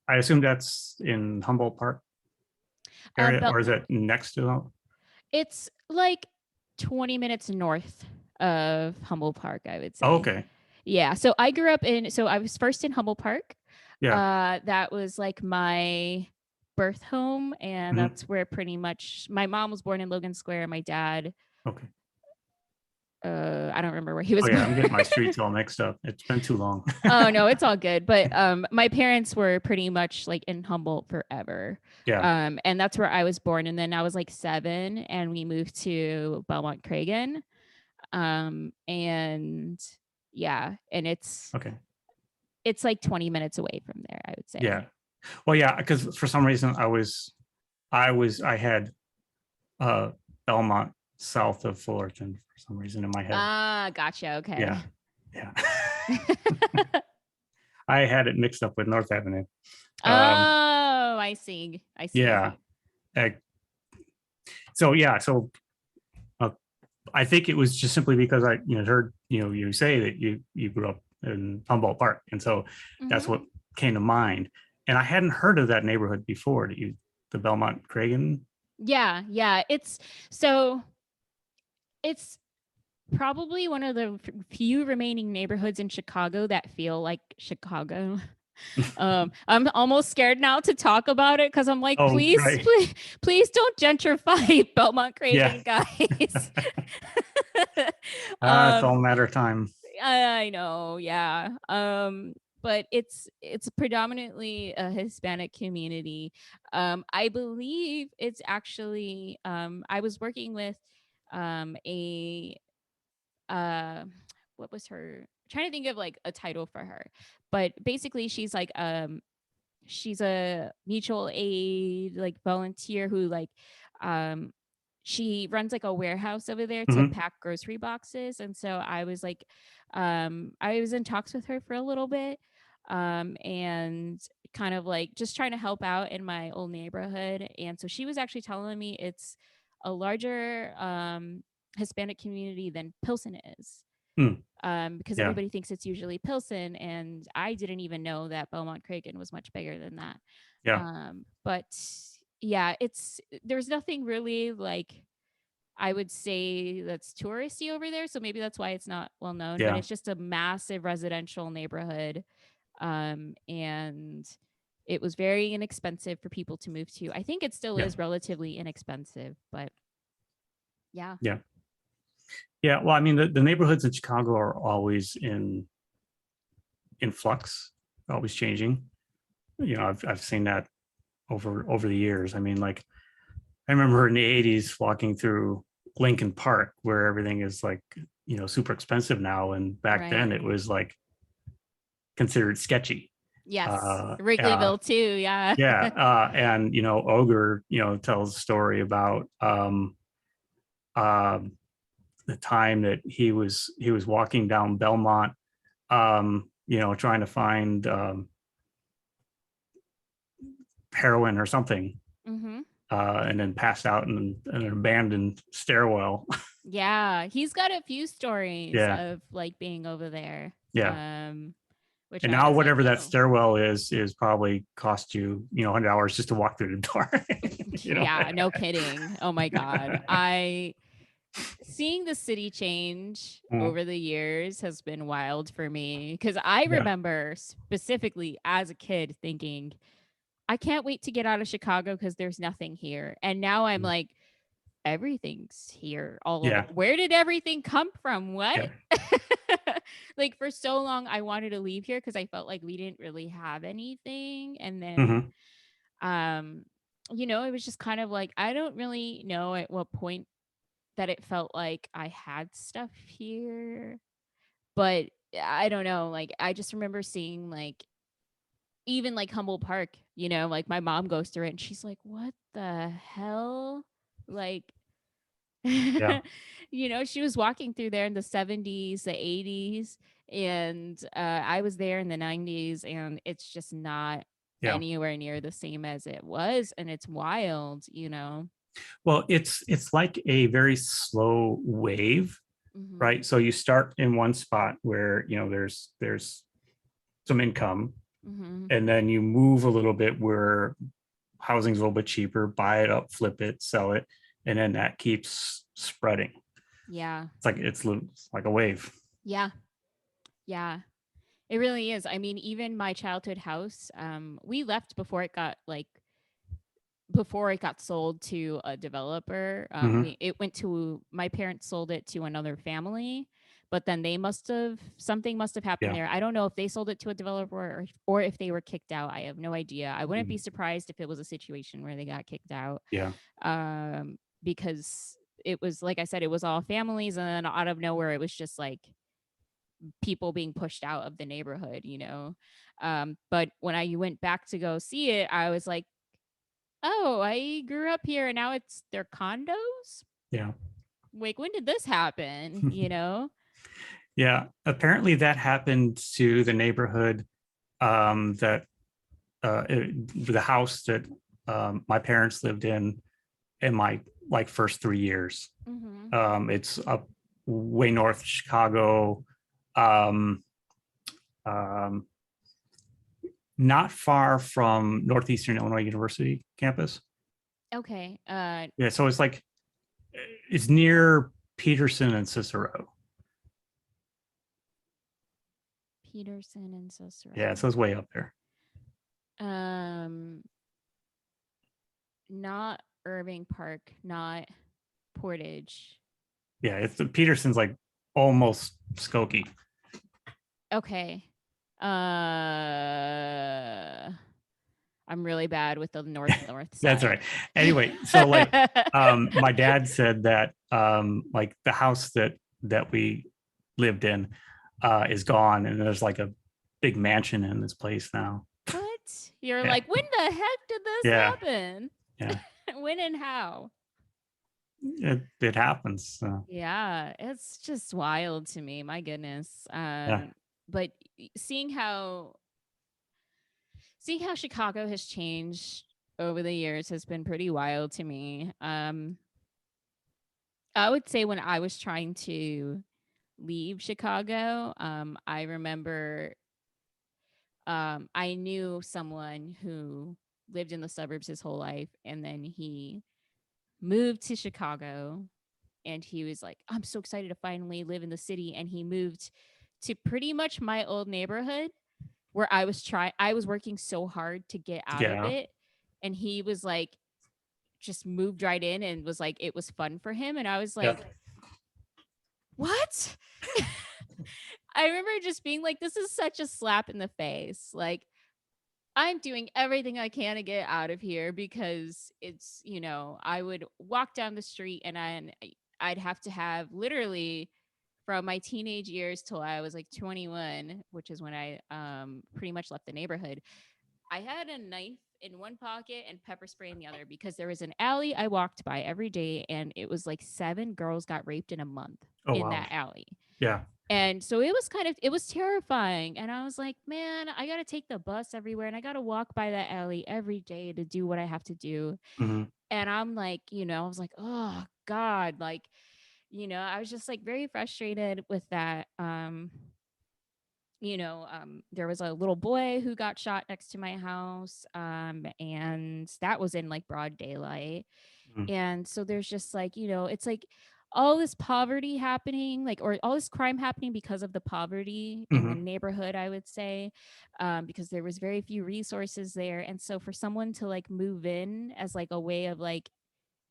I assume that's in Humboldt Park area, But or is it next to? it's like 20 minutes north of Humboldt Park, I would Oh, say. okay. Yeah. So I was first in Humboldt Park. Yeah. That was like my birth home. And Hmm. that's where pretty much my mom was born in Logan Square. My dad, Okay. I don't remember where he Oh was yeah, born. I'm getting my streets all mixed up. It's been too long. Oh no, it's all good. But my parents were pretty much like in Humboldt forever. Yeah. And that's where I was born. And then I was like 7 and we moved to Belmont Cragen. And yeah, and Okay. it's like 20 minutes away from there, I would say. Yeah. Well, yeah, because for some reason I had uh Belmont south of Fullerton for some reason in my head. Ah, gotcha. Yeah. Okay. Yeah. I had it mixed up with North Avenue. Um, Oh, I see. I yeah. see. Uh, so yeah, so uh, I think it was just simply because I heard you say that you grew up in Humboldt Park, and so that's Hmm. what came to mind. And I hadn't heard of that neighborhood before. The Belmont Cragen. Yeah, yeah. So it's probably one of the few remaining neighborhoods in Chicago that feel like Chicago. I'm almost scared now to talk about it because I'm like, Oh, please, right. please, please don't gentrify Belmont Yeah. Cragen, guys. It's all um, a matter of time. I know, yeah. But it's predominantly a Hispanic community. I believe it's actually I was working with a uh what was her, I'm trying to think of like a title for her, but basically she's a mutual aid like volunteer who like um she runs like a warehouse over there to Hmm. pack grocery boxes. And so I was like I was in talks with her for a little bit, and kind of like just trying to help out in my old neighborhood. And so she was actually telling me it's a larger Hispanic community than Pilsen is, Mm, because yeah. everybody thinks it's usually Pilsen, and I didn't even know that Beaumont Cragen was much bigger than that. Yeah. But yeah, there's nothing really like I would say that's touristy over there, so maybe that's why it's not well known. But Yeah. it's just a massive residential neighborhood, and it was very inexpensive for people to move to. I think it still Yeah. is relatively inexpensive, but yeah. Yeah. Yeah. Well, I mean, the neighborhoods in Chicago are always in flux, always changing. I've seen that over the years. I mean, like I remember in the '80s walking through Lincoln Park where everything is like super expensive now, and back then Right. it was like considered sketchy. Yes. Uh, uh, Wrigleyville too. Yeah. yeah, and Ogre tells a story about um, the time that he was walking down Belmont, trying to find heroin or something, Hmm. and then passed out in an abandoned stairwell. Yeah. He's got a few stories Yeah, of like being over there. Yeah. Um, which And I now was like, whatever that oh, stairwell is probably cost you, $100 just to walk through the door. you know. yeah, no kidding. Oh my God. I seeing the city change Mm, over the years has been wild for me because I yeah. remember specifically as a kid thinking, I can't wait to get out of Chicago because there's nothing here. And now I'm Mm, like, everything's here. yeah. Where did everything come from? What? Yeah. Like for so long, I wanted to leave here because I felt like we didn't really have anything. And then, Hmm. um, it was just kind of like, I don't really know at what point that it felt like I had stuff here, but I don't know. Like, I just remember seeing like, even like Humboldt Park, like my mom goes through it and she's like, what the hell? Like, Yeah. she was walking through there in the 70s, the 80s, and I was there in the 90s, and it's just not Yeah. anywhere near the same as it was. And it's wild. Well, it's like a very slow wave, Hmm. right? So you start in one spot where there's some income, Hmm. and then you move a little bit where housing's a little bit cheaper, buy it up, flip it, sell it, and then that keeps spreading. Yeah. It's like a wave. Yeah. Yeah. It really is. I mean, even my childhood house, we left before it got sold to a developer. Hmm. It went to my parents sold it to another family, but then something must have happened Yeah. there. I don't know if they sold it to a developer or if they were kicked out. I have no idea. I wouldn't be Mhm. surprised if it was a situation where they got kicked out, Yeah. because it was like I said, it was all families, and then out of nowhere, it was just like people being pushed out of the neighborhood. But when I went back to go see it, I was like, oh, I grew up here and now it's their condos? Yeah. Like, when did this happen? Yeah. Apparently that happened to the neighborhood, that the house that my parents lived in my like first 3 years. Hmm. It's up way north of Chicago, um, um, not far from Northeastern Illinois University campus. Okay. Yeah, so it's near Peterson and Cicero. Peterson and Yeah, so Cicero. it's way up there. Um, Not Irving Park, not Portage. Yeah, it's Peterson's like almost Skokie. Okay. I'm really bad with the north That's right. side. Anyway, so my dad said that like the house that we lived in is gone, and there's like a big mansion in this place now. What? You're Yeah. like, when the heck did this Yeah. happen? Yeah. When and how? It happens. So, Yeah, it's just wild to me. My goodness. yeah. But seeing how Chicago has changed over the years has been pretty wild to me. I would say when I was trying to leave Chicago, I remember I knew someone who lived in the suburbs his whole life, and then he moved to Chicago, and he was like, I'm so excited to finally live in the city. And he moved to pretty much my old neighborhood where I was working so hard to get To out get of out. it. And he was like, just moved right in and was like, it was fun for him. And I was Yeah. like, what? I remember just being like, this is such a slap in the face. Like, I'm doing everything I can to get out of here because I would walk down the street and I'd have to have literally from my teenage years till I was like 21, which is when I pretty much left the neighborhood. I had a knife in one pocket and pepper spray in the other because there was an alley I walked by every day, and it was like 7 girls got raped in a month Oh in wow. that alley. Yeah. And so it was terrifying. And I was like, man, I got to take the bus everywhere and I got to walk by that alley every day to do what I have to do. Hmm. And I'm like, I was like, oh God, like, I was just like very frustrated with that. there was a little boy who got shot next to my house, and that was in like broad daylight. Mm. And so there's just like, it's like all this poverty happening, like, or all this crime happening because of the poverty in the Mhm. neighborhood, I would say, because there was very few resources there. And so for someone to like move in as like a way of like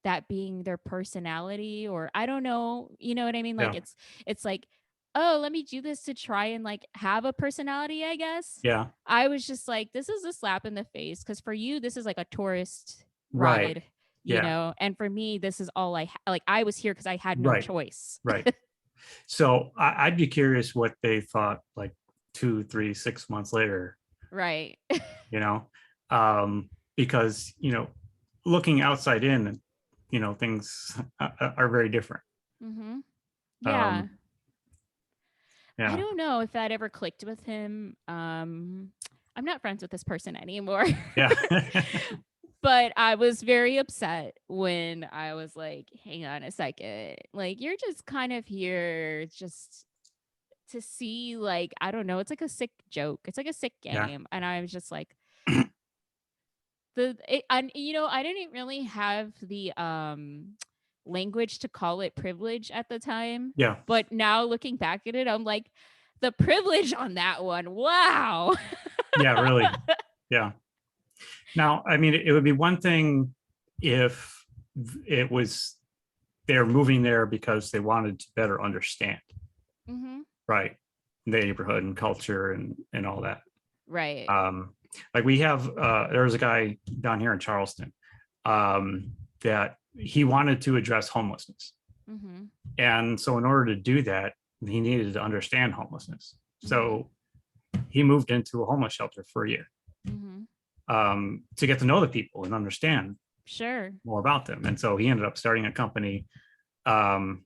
that being their personality, or I don't know, you know what I mean? Like Yeah. it's like, oh, let me do this to try and like have a personality, I guess. Yeah. I was just like, this is a slap in the face because for you, this is like a tourist Right. ride, Yeah. and for me, this is all like I was here because I had no Right. choice. Right. So I'd be curious what they thought like 2, 3, 6 months later, Right. you know, because, looking outside in, things are very different. Hmm. Yeah. Um, I yeah. don't know if that ever clicked with him. I'm not friends with this person anymore. Yeah. But I was very upset when I was like, hang on a second. Like, you're just kind of here just to see, like, I don't know. It's like a sick joke. It's like a sick Yeah. game. And I was just like, and I didn't really have the language to call it privilege at the time. Yeah. But now looking back at it, I'm like, the privilege on that one. Wow. Yeah. Really. Yeah. Now, I mean, it would be one thing if it was they're moving there because they wanted to better understand, Hmm. right, the neighborhood and culture and all that. Right. Um, like we have, there's a guy down here in Charleston that he wanted to address homelessness, Hmm. and so in order to do that, he needed to understand homelessness. Hmm. So he moved into a homeless shelter for a year Hmm. to get to know the people and understand Sure. more about them. And so he ended up starting a company. Um,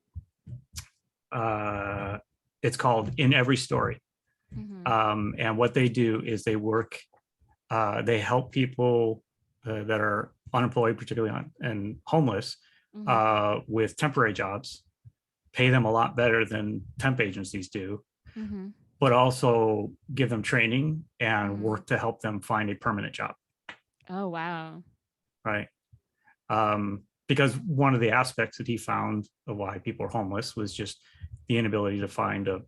uh, it's called In Every Story. Hmm. And what they do is they help people that are unemployed, particularly and homeless, Hmm. with temporary jobs, pay them a lot better than temp agencies do, Hmm. but also give them training and Hmm. work to help them find a permanent job. Oh, wow. Right. Because one of the aspects that he found of why people are homeless was just the inability to find a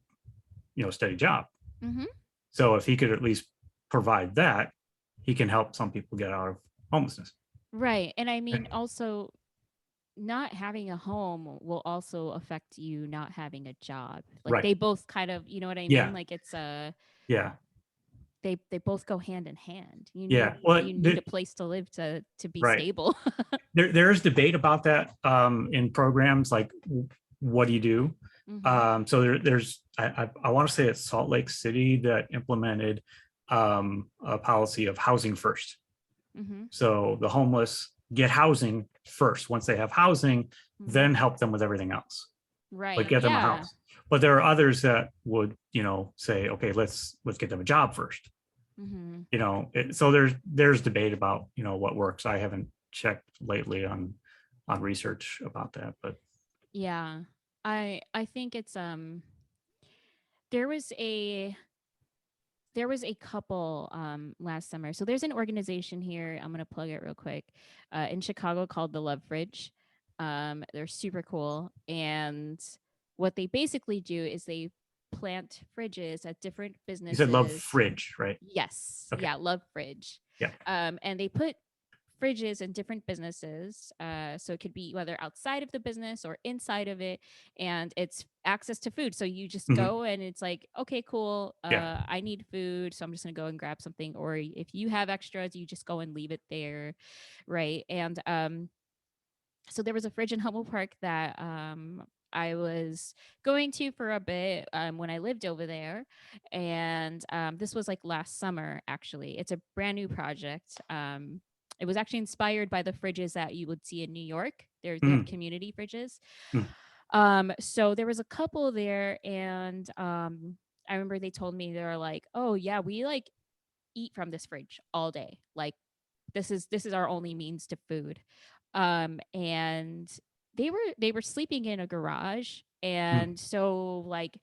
steady job. Hmm. So if he could at least provide that, he can help some people get out of homelessness. Right. And I mean, also, not having a home will also affect you not having a job. Like Right. they both kind of, you know what I mean? Yeah. Like it's Yeah. they both go hand in hand. You Yeah. need Well, you need a place to live to be right. stable. There's debate about that in programs like what do you do? Hmm. So there's I want to say it's Salt Lake City that implemented a policy of housing first. Hmm. So the homeless get housing first. Once they have housing, Hmm. then help them with everything else. Like Right. get them a Yeah. house. But there are others that would, say, okay, let's get them a job first. Hmm. So there's debate about what works. I haven't checked lately on research about that, but Yeah. I think it's there was a there was a couple last summer. So there's an organization here. I'm gonna plug it real quick. In Chicago called the Love Fridge. They're super cool, and what they basically do is they plant fridges at different you said love businesses. fridge, right? Yes, Okay. yeah, Love Fridge. Yeah. And they put fridges in different businesses. So it could be whether outside of the business or inside of it, and it's access to food. So you just Hmm. go and it's like, okay, cool. Yeah. I need food, so I'm just gonna go and grab something. Or if you have extras, you just go and leave it there, right? And so there was a fridge in Humboldt Park that I was going to for a bit when I lived over there. And this was like last summer, actually. It's a brand new project. It was actually inspired by the fridges that you would see in New York. They have Hmm. community fridges. Hmm. So there was a couple there, and I remember they told me they were like, "Oh yeah, we like eat from this fridge all day. Like this is our only means to food." And they were sleeping in a garage, Hmm. and so like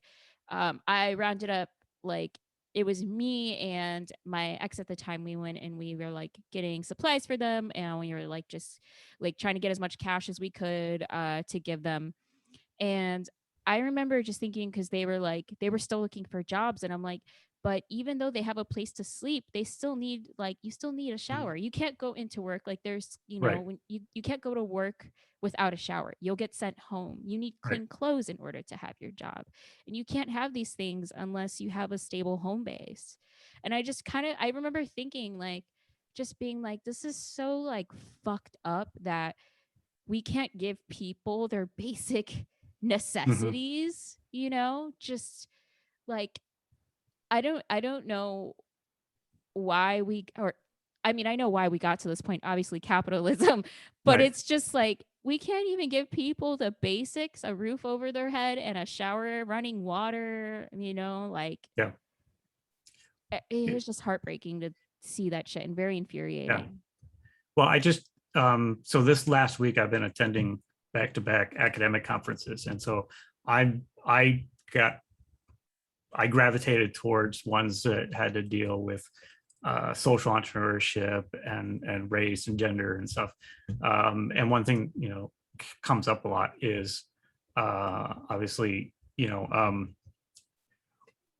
I rounded up like it was me and my ex at the time. We went and we were like getting supplies for them, and we were like just like trying to get as much cash as we could to give them. And I remember just thinking, because they were still looking for jobs, and I'm like, but even though they have a place to sleep, they still need like you still need a Mhm. shower. You can't go into work like there's, Right. when you can't go to work without a shower. You'll get sent home. You need Right. clean clothes in order to have your job. And you can't have these things unless you have a stable home base. And I just kind of I remember thinking like just being like, this is so like fucked up that we can't give people their basic Mhm. necessities, just like I don't know why we or I mean, I know why we got to this point, obviously capitalism, but Right. it's just like we can't even give people the basics, a roof over their head and a shower, running water, like Yeah. it It- was just heartbreaking to see that shit and very yeah. infuriating. Well, I just so this last week I've been attending back-to-back academic conferences, and so I got I gravitated towards ones that had to deal with social entrepreneurship and race and gender and stuff. And one thing comes up a lot is obviously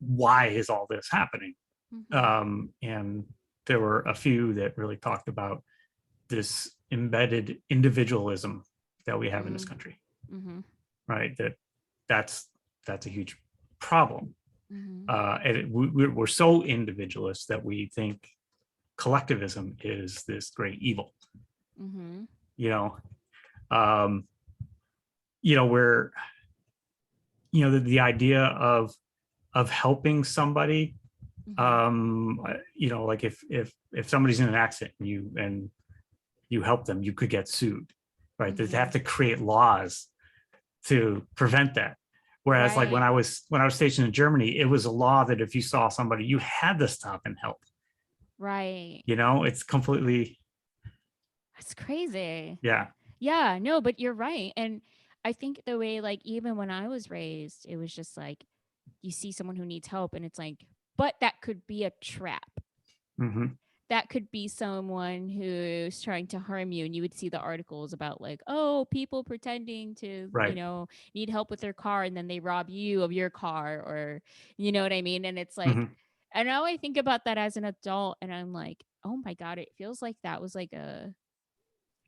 why is all this happening? Mm-hmm. And there were a few that really talked about this embedded individualism that we have in this country, Mm-hmm. right? That's that's a huge problem. Mm-hmm. We're so individualist that we think collectivism is this great evil. Mm-hmm. You know, um, where the idea of helping somebody. Mm-hmm. Like if somebody's in an accident and you help them, you could get sued, right? They Mm-hmm. have to create laws to prevent that. Whereas, like when Right. I was stationed in Germany, it was a law that if you saw somebody, you had to stop and help. Right. It's completely, That's crazy. yeah. Yeah, no, but you're right. And I think the way, like, even when I was raised, it was just like you see someone who needs help, and it's like, but that could be a trap. Hmm. That could be someone who's trying to harm you. And you would see the articles about, like, oh, people pretending to, Right. need help with their car, and then they rob you of your car, or, you know what I mean? And it's like, Hmm. and now I think about that as an adult, and I'm like, oh my God, it feels like that was like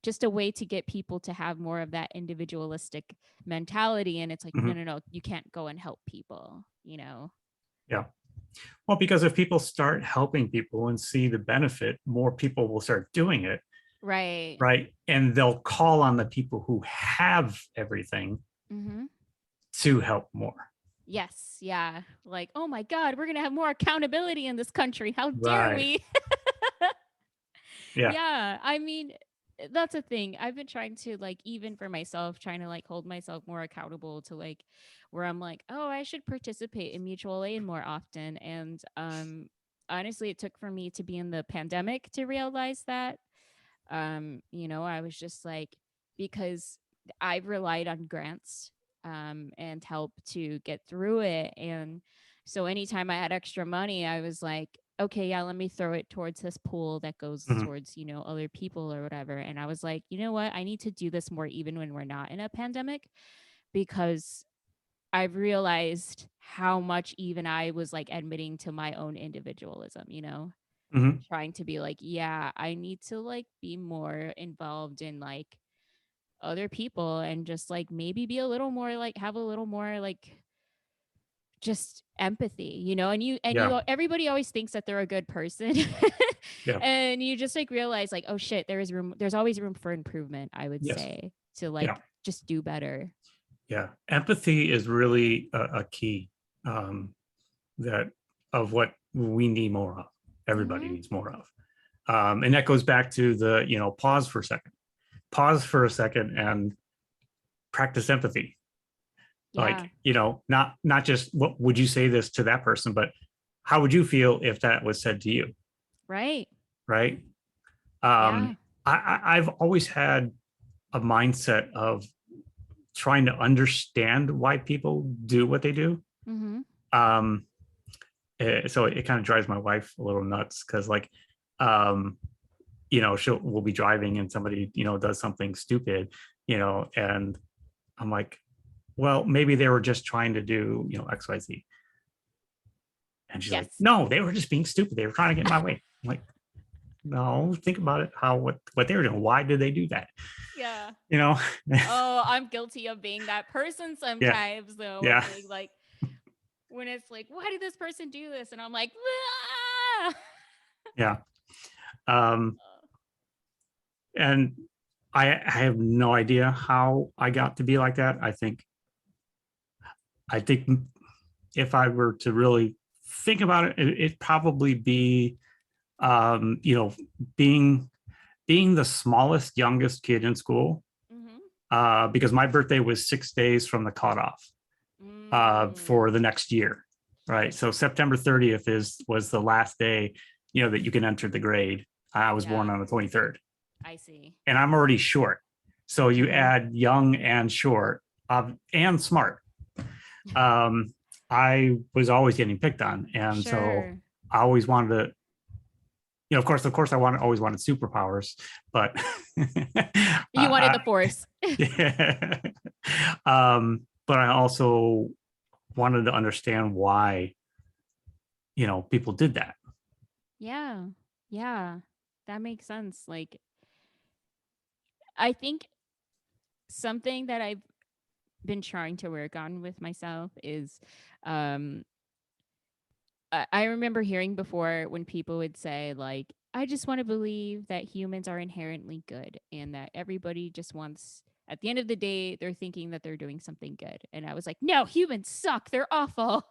just a way to get people to have more of that individualistic mentality. And it's like, no, Hmm. no, no, you can't go and help people. Yeah. Well, because if people start helping people and see the benefit, more people will start doing it, Right. right? And they'll call on the people who have everything Mm-hmm. to help more. Yes. Yeah. Like, oh my God, we're going to have more accountability in this country. How dare Right. we? Yeah. Yeah. I mean, that's a thing. I've been trying to, like, even for myself, trying to like hold myself more accountable to, like, where I'm like, oh, I should participate in mutual aid more often. And honestly, it took for me to be in the pandemic to realize that. I was just like, because I've relied on grants and help to get through it. And so anytime I had extra money, I was like, okay, yeah, let me throw it towards this pool that goes Hmm. towards, other people or whatever. And I was like, you know what? I need to do this more even when we're not in a pandemic, because I've realized how much even I was like admitting to my own individualism. Hmm. Trying to be like, yeah, I need to like be more involved in like other people, and just like maybe be a little more like have a little more like just empathy. And Yeah. everybody always thinks that they're a good person. Yeah. And you just like realize like, oh shit, there's always room for improvement, I would Yes. say, to like Yeah. just do better. Yeah. Empathy is really a key um, that of what we need more of. Everybody Mm-hmm. needs more of. And that goes back to the, pause for a second. Pause for a second and practice empathy. Like, Yeah. not just what would you say this to that person, but how would you feel if that was said to you? Right. Right. Yeah. I've always had a mindset of trying to understand why people do what they do. Mm-hmm. Um, so it kind of drives my wife a little nuts because like, um, we'll be driving and somebody, does something stupid, and I'm like, well, maybe they were just trying to do, XYZ. And she's like, Yes. no, they were just being stupid. They were trying to get in my way. I'm like, no, think about it. What they were doing. Why did they do that? Yeah. You know? Oh, I'm guilty of being that person Yeah. sometimes, though, of Yeah. being like, when it's like, why did this person do this? And I'm like, ah! Yeah. Um, and I have no idea how I got to be like that. I think if I were to really think about it, it'd probably be, um, you know, being the smallest, youngest kid in school, Mm-hmm. because my birthday was 6 days from the cutoff Mm, for the next year, right? So September 30th was the last day, that you can enter the grade. I was born yeah, on the 23rd, I see. and I'm already short. So you Mm-hmm. add young and short, and smart. Um, I was always getting picked on, and so Sure. I always wanted to, of course, always wanted superpowers, but You wanted the force. yeah. But I also wanted to understand why, people did that. Yeah. Yeah. That makes sense. Like, I think something that I've been trying to work on with myself is um I remember hearing before when people would say like, I just want to believe that humans are inherently good and that everybody just wants, at the end of the day, they're thinking that they're doing something good. And I was like, no, humans suck, they're awful.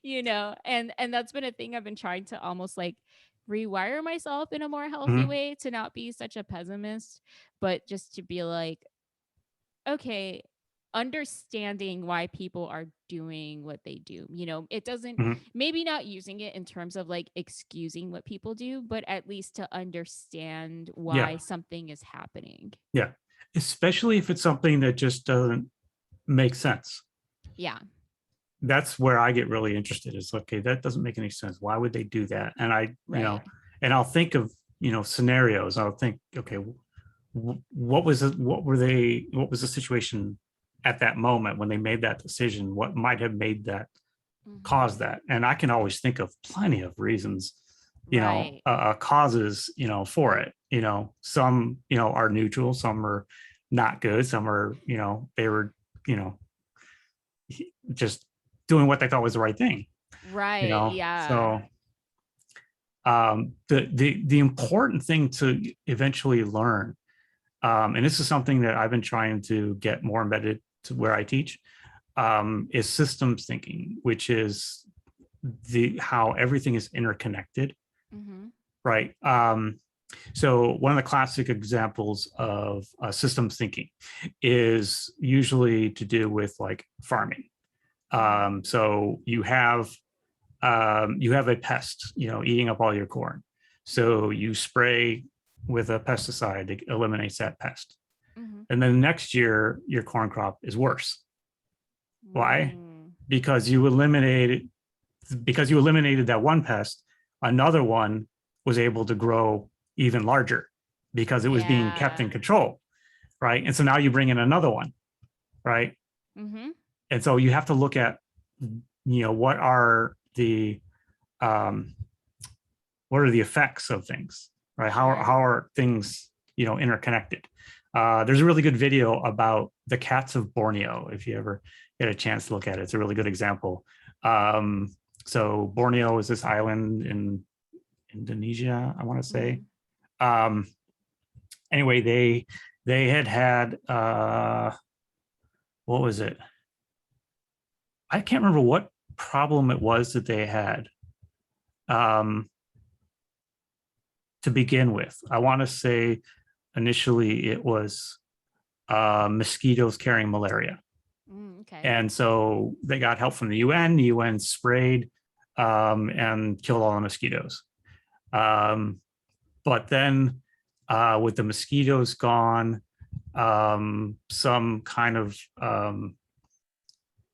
And that's been a thing I've been trying to almost like rewire myself in a more healthy Mhm. way, to not be such a pessimist, but just to be like, okay, understanding why people are doing what they do. It doesn't, Mhm. maybe not using it in terms of like excusing what people do, but at least to understand Yeah. why something is happening. Yeah. Especially if it's something that just doesn't make sense. Yeah. That's where I get really interested. Is okay, that doesn't make any sense. Why would they do that? And Right. and I'll think of, scenarios. I'll think, okay, what was the situation at that moment when they made that decision? What might have made that Mm-hmm. cause that? And I can always think of plenty of reasons, Right. causes, for it. Some, are neutral, some are not good, some are, they were, you know, just doing what they thought was the right thing, Right. Yeah. So the important thing to eventually learn, and this is something that I've been trying to get more embedded to where I teach, is systems thinking, which is the how everything is interconnected, Mm-hmm. right? So one of the classic examples of systems thinking is usually to do with like farming. Mm-hmm. So you have a pest, eating up all your corn. So you spray with a pesticide that eliminates that pest. Mm-hmm. And then next year, your corn crop is worse. Why? Mm. Because you eliminated that one pest, another one was able to grow even larger because it was being kept Yeah. in control, right? And so now you bring in another one, right? Mm-hmm. And so you have to look at, what are the um, effects of things, right? How Sure. are things, interconnected? There's a really good video about the cats of Borneo. If you ever get a chance to look at it, it's a really good example. So Borneo is this island in Indonesia, I want to Mm-hmm. say. Um, anyway, they had what was it? I can't remember what problem it was that they had. Um, to begin with, I want to say initially it was mosquitoes carrying malaria. Okay. And so they got help from the UN. The UN sprayed and killed all the mosquitoes. Um, but then with the mosquitoes gone, some kind of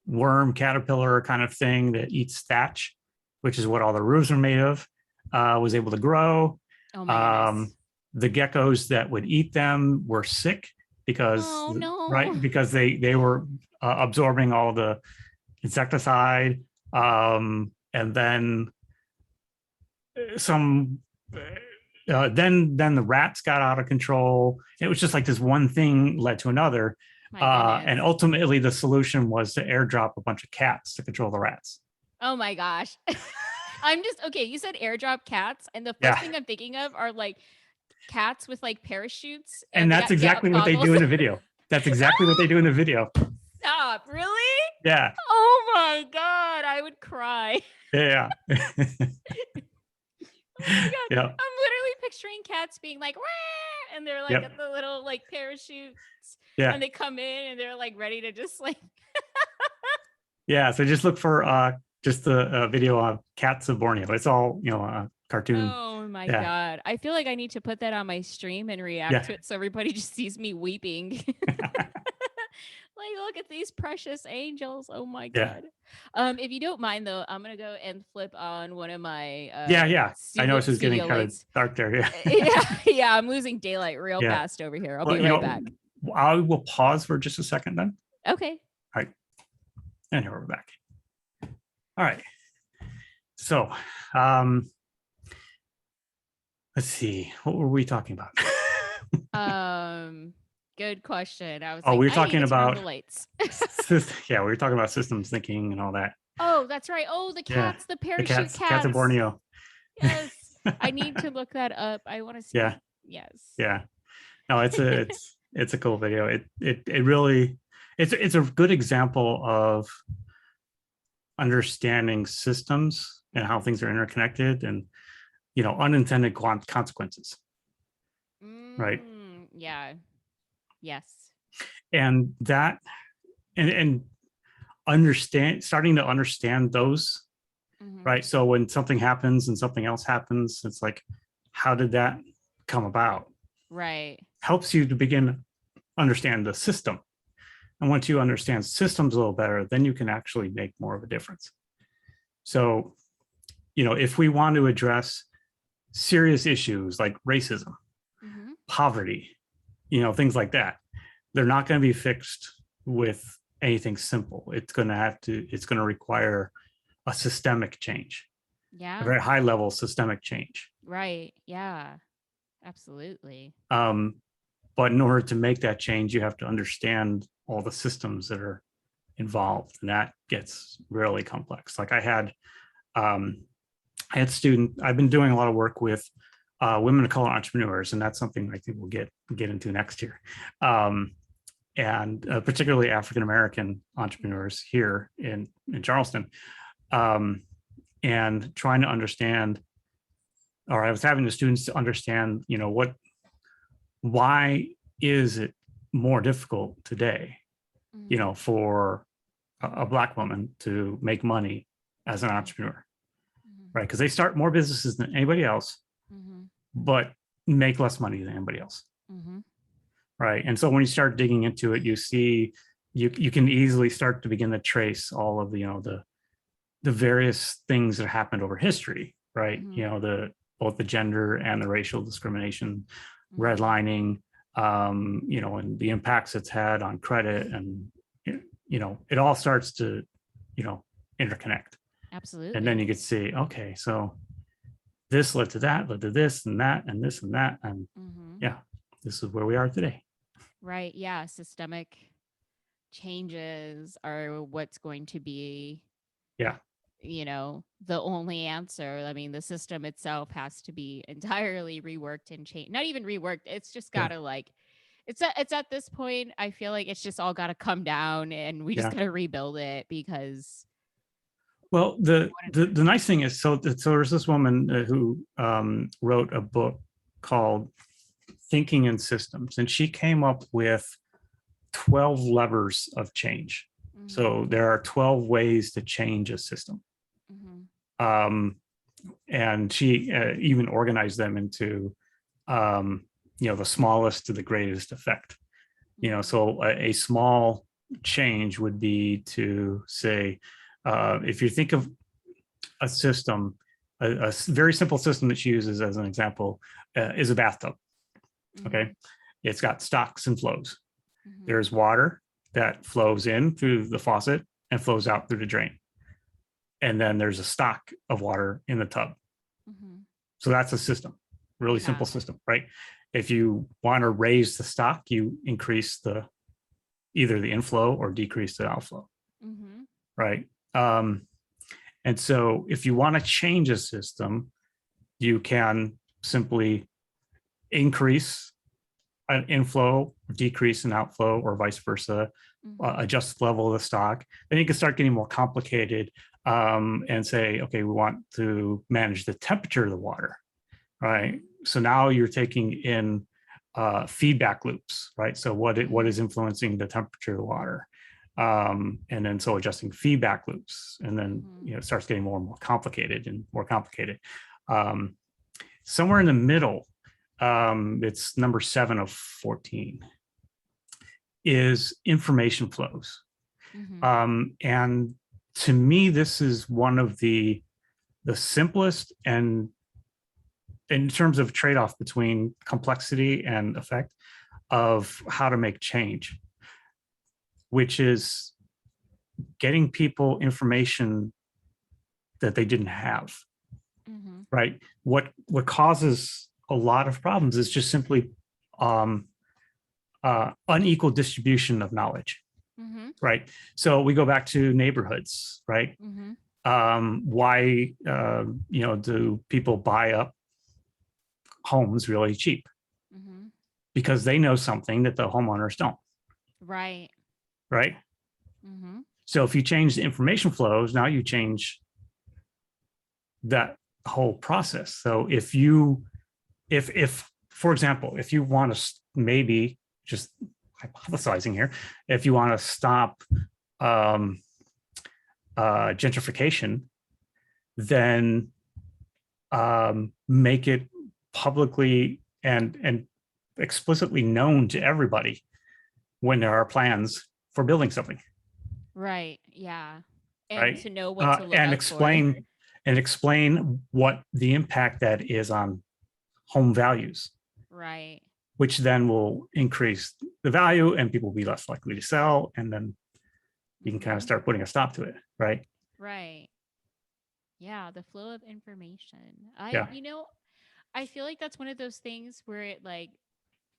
worm caterpillar kind of thing that eats thatch which is what all the roofs are made of, was able to grow. Oh my goodness. The geckos that would eat them were sick because Oh no. right because they were absorbing all the insecticide, and then some then the rats got out of control. It was just like this one thing led to another, My goodness. and ultimately the solution was to airdrop a bunch of cats to control the rats. Oh my gosh. I'm just okay. You said airdrop cats, and the first Yeah, thing I'm thinking of are like cats with like parachutes, and and they that's got get exactly up what they goggles. do in the video. That's exactly what they do in the video. Stop. Really? Yeah, Oh my god. I would cry. yeah, Oh my god. yeah, I'm literally picturing cats being like, wah! And they're like yep, at the little like parachutes, yeah, and they come in and they're like ready to just like yeah. So just look for just the video of Cats of Borneo. It's all a cartoon. oh my Yeah, god. I feel like I need to put that on my stream and react yeah. to it so everybody just sees me weeping. Like, look at these precious angels. Oh my Yeah, god. If you don't mind though, I'm gonna go and flip on one of my yeah, yeah. I know this is getting studio kind of lights. dark there. Yeah, Yeah, yeah, I'm losing daylight real yeah. fast over here. I'll Well, be right back. I will pause for just a second then. Okay. All right, and here we're back. All right. So, let's see. What were we talking about? Good question. I was Oh, like, we were I need talking to turn on about the lights. yeah, we were talking about systems thinking and all that. Oh, that's right. Oh, the Yeah, cats, the the parachute cats of cats. Borneo. Yes. I need to look that up. I want to Yeah, see. Yes. yeah. No, it's a cool video. It really it's a good example of understanding systems and how things are interconnected, and unintended consequences, right? Yeah. Yes. And that and starting to understand those, Hmm. right? So when something happens and something else happens, it's like, how did that come about? Right. Helps you to begin understand the system. And once you understand systems a little better, then you can actually make more of a difference. So, if we want to address serious issues like racism, Hmm. poverty, things like that, they're not going to be fixed with anything simple. It's going to require a systemic change, a Yeah. very high level systemic change. Right. Yeah. Absolutely. But in order to make that change, you have to understand all the systems that are involved, and that gets really complex. Like I had I've been doing a lot of work with women of color entrepreneurs, and that's something I think we'll get into next year. And particularly African American entrepreneurs here in Charleston, and trying to understand, or I was having the students to understand, why is it more difficult today, Hmm. for a Black woman to make money as an entrepreneur, Hmm. right? Because they start more businesses than anybody else, Hmm. but make less money than anybody else, Hmm. right? And so when you start digging into it, you see you can easily start to begin to trace all of the various things that happened over history, right? Hmm. The both the gender and the racial discrimination, Hmm. redlining, and the impacts it's had on credit, and it all starts to interconnect, and then Absolutely. you could see, okay, so this led to that, led to this and that and this and that, and Hmm. yeah, this is where we are today. Right. Yeah. Systemic changes are what's going to be, Yeah, the only answer. I mean, the system itself has to be entirely reworked and changed. Not even reworked. It's just yeah, gotta like it's at this point, I feel like it's just all gotta come down and we just yeah. gotta rebuild it because Well, the nice thing is, so there's this woman who wrote a book called Thinking in Systems, and she came up with 12 levers of change. mm-hmm, So there are 12 ways to change a system. mm-hmm, Um, and she even organized them into, the smallest to the greatest effect. mm-hmm, So a small change would be to say, if you think of a system, very simple system that she uses as an example, is a bathtub. Okay. It's got stocks and flows. There's water that flows in through the faucet and flows out through the drain. And then there's a stock of water in the tub. So that's a system, really simple system, right? If you want to raise the stock, you increase either the inflow or decrease the outflow, right? And so if you want to change a system, you can simply increase an inflow, decrease an outflow, or vice versa, adjust the level of the stock. Then you can start getting more complicated and say, okay, we want to manage the temperature of the water, right? So now you're taking in feedback loops, right? So what is influencing the temperature of the water? And then so adjusting feedback loops, and then it starts getting more and more complicated and more complicated. Somewhere in the middle, it's number 7 of 14, is information flows. And to me, this is one of the simplest, and in terms of trade-off between complexity and effect, of how to make change, which is getting people information that they didn't have, right? What causes a lot of problems is just simply unequal distribution of knowledge, right? So we go back to neighborhoods, right? Why do people buy up homes really cheap? Because they know something that the homeowners don't. Right. So if you change the information flows, now you change that whole process. So if for example, if you want to, maybe just hypothesizing here, if you want to stop gentrification, then make it publicly and explicitly known to everybody when there are plans for building something. Right. Yeah. And right. To know what to look and out explain for. And explain what the impact that is on home values. Right. Which then will increase the value, and people will be less likely to sell, and then you can kind of start putting a stop to it, right? Right. Yeah, the flow of information. Yeah. I feel like that's one of those things where it like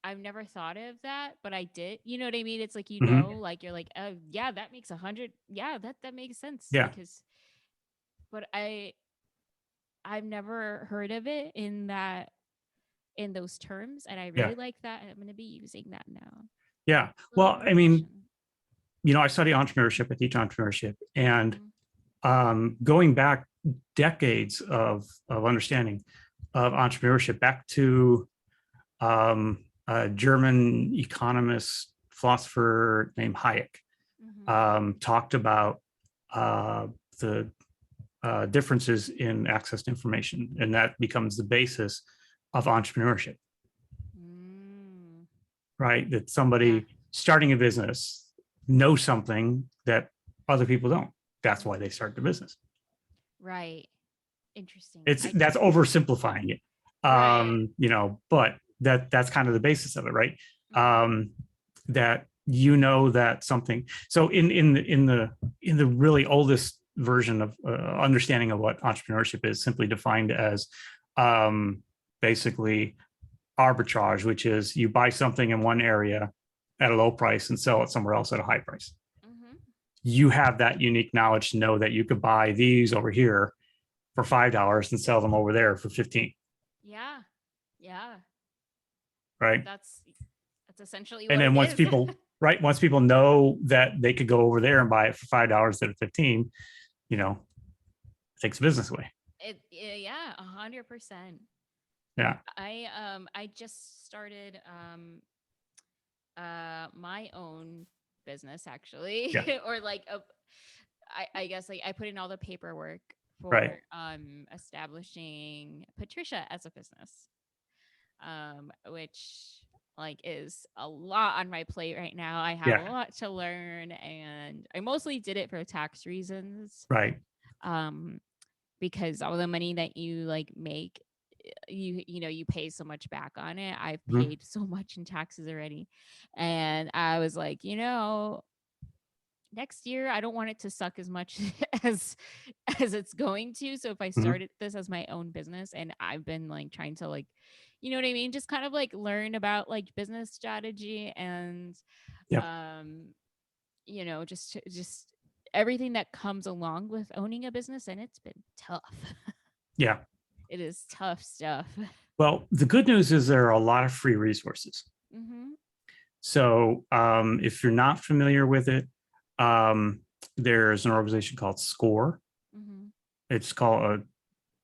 I've never thought of that, but I did. You know what I mean? It's like like you're like, oh yeah, that makes 100. Yeah, that makes sense. Yeah. But I've never heard of it in those terms, and I really like that. And I'm going to be using that now. Yeah. Well, I mean, I study entrepreneurship, I teach entrepreneurship, and going back decades of understanding of entrepreneurship, back to a German economist, philosopher named Hayek, talked about the differences in access to information, and that becomes the basis of entrepreneurship. Right? That somebody starting a business knows something that other people don't. That's why they start the business. Right. Interesting. That's oversimplifying it. Right. But that's kind of the basis of it, right? That that something. So in the really oldest version of understanding of what entrepreneurship is, simply defined as basically arbitrage, which is you buy something in one area at a low price and sell it somewhere else at a high price. You have that unique knowledge to know that you could buy these over here for $5 and sell them over there for 15. Yeah. Yeah. Right. That's essentially what. And then once people know that they could go over there and buy it for $5 instead of 15, it takes business away. 100%. Yeah. I just started my own business, actually. Or like I guess like I put in all the paperwork for establishing Patrixia as a business. Which like is a lot on my plate right now. I have a lot to learn, and I mostly did it for tax reasons. Right. because all the money that you like make, you pay so much back on it. I've Mhm. paid so much in taxes already. And I was like, next year I don't want it to suck as much as it's going to. So if I Mhm. started this as my own business, and I've been like trying to like, you know what I mean, just kind of like learn about like business strategy and Yeah. um just everything that comes along with owning a business, and it's been tough. Yeah. It is tough stuff. Well, the good news is there are a lot of free resources. Mhm. So if you're not familiar with it, um, there's an organization called SCORE. Mhm. It's called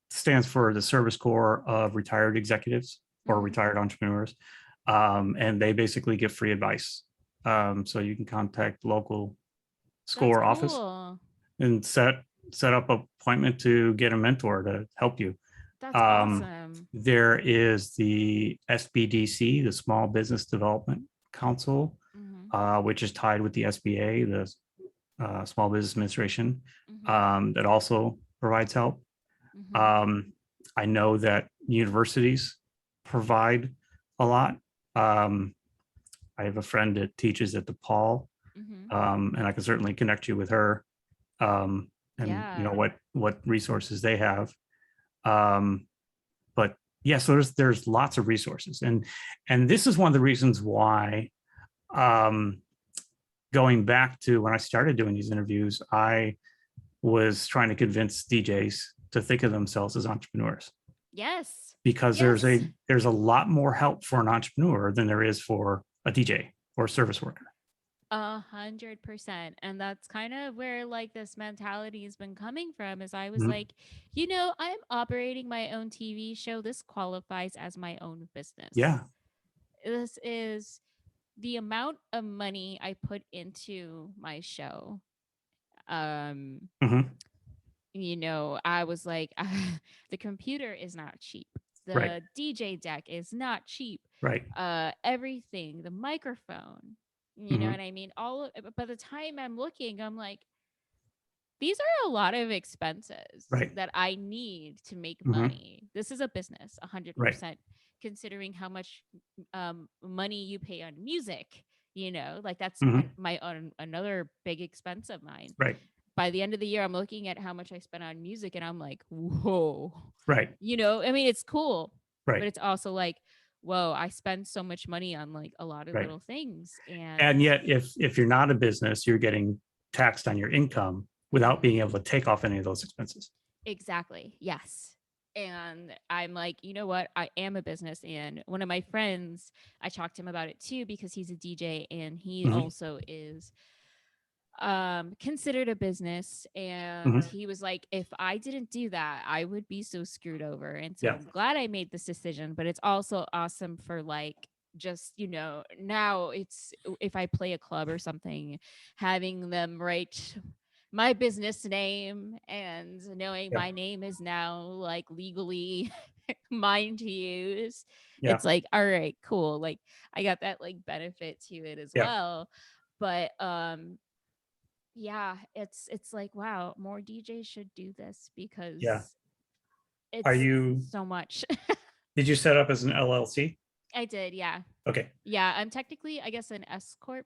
stands for the Service Corps of Retired Executives or Mhm. Retired Entrepreneurs, and they basically give free advice. So you can contact local That's SCORE office cool. and set up an appointment to get a mentor to help you. That's Um, awesome. there is the SBDC, the Small Business Development Council, Mhm. which is tied with the SBA, the Small Business Administration, Mhm. that also provides help. Mhm. Um, I know that universities provide a lot. Um, I have a friend that teaches at DePaul, Mhm. and I can certainly connect you with her. And you know Yeah. what resources they have. Um, but yeah, so there's lots of resources, and this is one of the reasons why. Um, going back to when I started doing these interviews, I was trying to convince DJs to think of themselves as entrepreneurs Yes. because Yes. there's a lot more help for an entrepreneur than there is for a DJ or a service worker. 100%. And that's kind of where like this mentality has been coming from. Is I was Mhm. like, I'm operating my own TV show. This qualifies as my own business. Yeah. This is the amount of money I put into my show. Um, Hmm. I was like, the computer is not cheap. Right. The DJ deck is not cheap. Right. Everything, the microphone, you know Hmm. what I mean? By the time I'm looking, I'm like, these are a lot of expenses Right. that I need to make Hmm. money. This is a business, Right. 100%, considering how much money you pay on music. Like that's Hmm. my own another big expense of mine. Right. By the end of the year, I'm looking at how much I spent on music, and I'm like, whoa. Right. I mean, it's cool, but Right. it's also like, whoa, I spend so much money on like a lot of Right. little things. And And yet, if you're not a business, you're getting taxed on your income without mhm, being able to take off any of those expenses. exactly. Yes. And I'm like, you know what? I am a business. And one of my friends, I talked to him about it too, because he's a DJ and he Hmm. also is considered a business. And Hmm. he was like, if I didn't do that, I would be so screwed over. And so Yeah. I'm glad I made this decision, but it's also awesome for like just now it's if I play a club or something, having them write my business name and knowing Yeah. my name is now like legally mine to use. Yeah. It's like, all right, cool, like I got that like benefit to it as Yeah. well. But yeah, it's like, wow, more DJs should do this Yeah. because Are it's you? so much. Did you set up as an LLC? I did, yeah. Okay. Yeah, I'm technically, I guess, an S corp.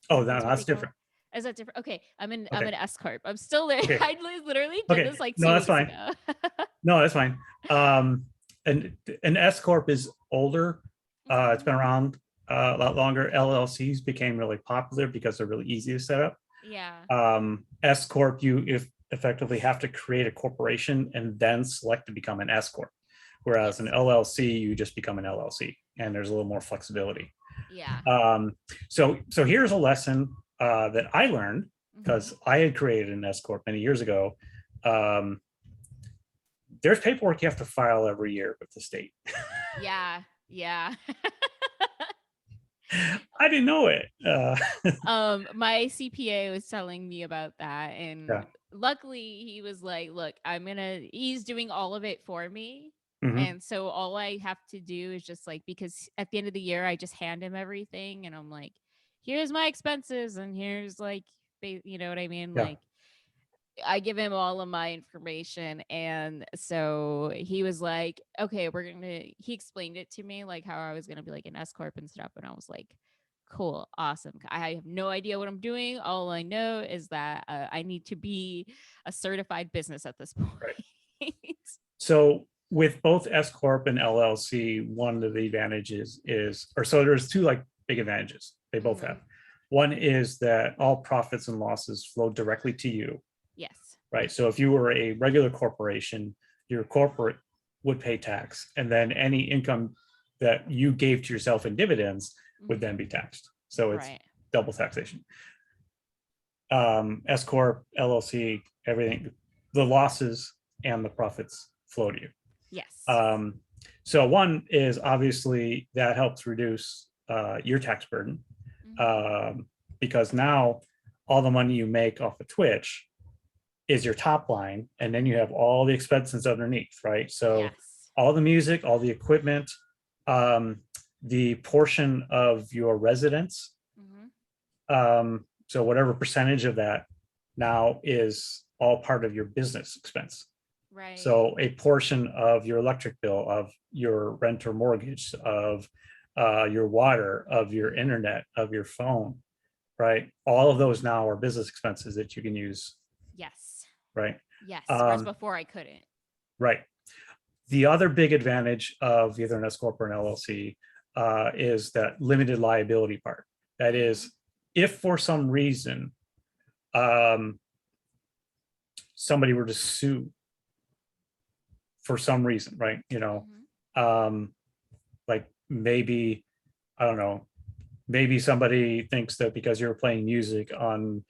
Oh, If no, that's what they that's call it. different. Is that different? Okay, I'm Okay. an S corp. I'm still there. Okay. I literally did Okay. this like No, 2 that's weeks fine. ago. No, that's fine. Um, an S corp is older. It's Mhm. been around a lot longer. LLCs became really popular because they're really easy to set up. Yeah. S corp, you if effectively have to create a corporation and then select to become an S corp, whereas an Yes. LLC, you just become an LLC, and there's a little more flexibility. Yeah. Um, so here's a lesson that I learned Mhm. because I had created an S corp many years ago. Um, there's paperwork you have to file every year with the state. Yeah. Yeah. I didn't know it. My CPA was telling me about that, and Yeah. luckily he was like, look, he's doing all of it for me. Hmm. And so all I have to do is just like, because at the end of the year I just hand him everything, and I'm like, here's my expenses, and here's like you know what I mean, Yeah. like I give him all of my information. And so he was like, okay, he explained it to me, like how I was going to be like an S Corp and stuff. And I was like, cool, awesome. I have no idea what I'm doing. All I know is that I need to be a certified business at this Right. point. So with both S Corp and LLC, one of the advantages is, or so there's two like big advantages they both Mhm. have. One is that all profits and losses flow directly to you, Yes. right? So if you were a regular corporation, your corporate would pay tax, and then any income that you gave to yourself in dividends would then Mhm. be taxed. So it's Right. double taxation. S Corp, LLC, everything, the losses and the profits flow to you. Yes. So one is obviously that helps reduce your tax burden, Mhm. um, because now all the money you make off of Twitch is your top line, and then you have all the expenses underneath, right? So Yes. all the music, all the equipment, um, the portion of your residence, Mhm. so whatever percentage of that now is all part of your business expense. Right. So a portion of your electric bill, of your rent or mortgage, of your water, of your Mhm. internet, of your phone, right? All of those now are business expenses that you can use, Yes. right? Yes. Whereas Um, before I couldn't. right. The other big advantage of either an S corp or an LLC is that limited liability part. That Mhm. is, if for some reason um, somebody were to sue for some reason, right? Mhm. Um, like maybe, I don't know, maybe somebody thinks that because you're playing music on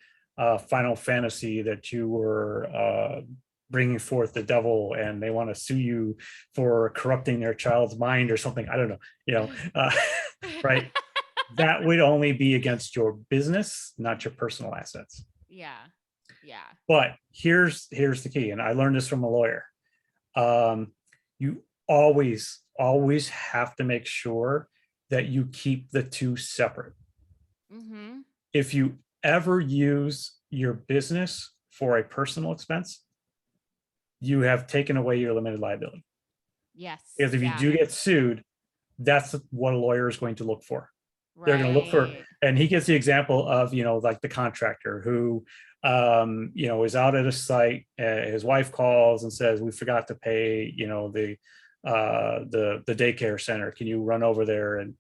Final Fantasy that you were bringing forth the devil, and they want to sue you for corrupting their child's mind or something. I don't know, right? That would only be against your business, not your personal assets. Yeah. Yeah. But here's the key, and I learned this from a lawyer. You always have to make sure that you keep the two separate. Mhm. If you ever use your business for a personal expense, you have taken away your limited liability. Yes. Because if you Yeah. do get sued, that's what a lawyer is going to look for. They're going to look for, Right. and he gives the example of, like the contractor who, is out at a site. His wife calls and says, "We forgot to pay, the daycare center. Can you run over there and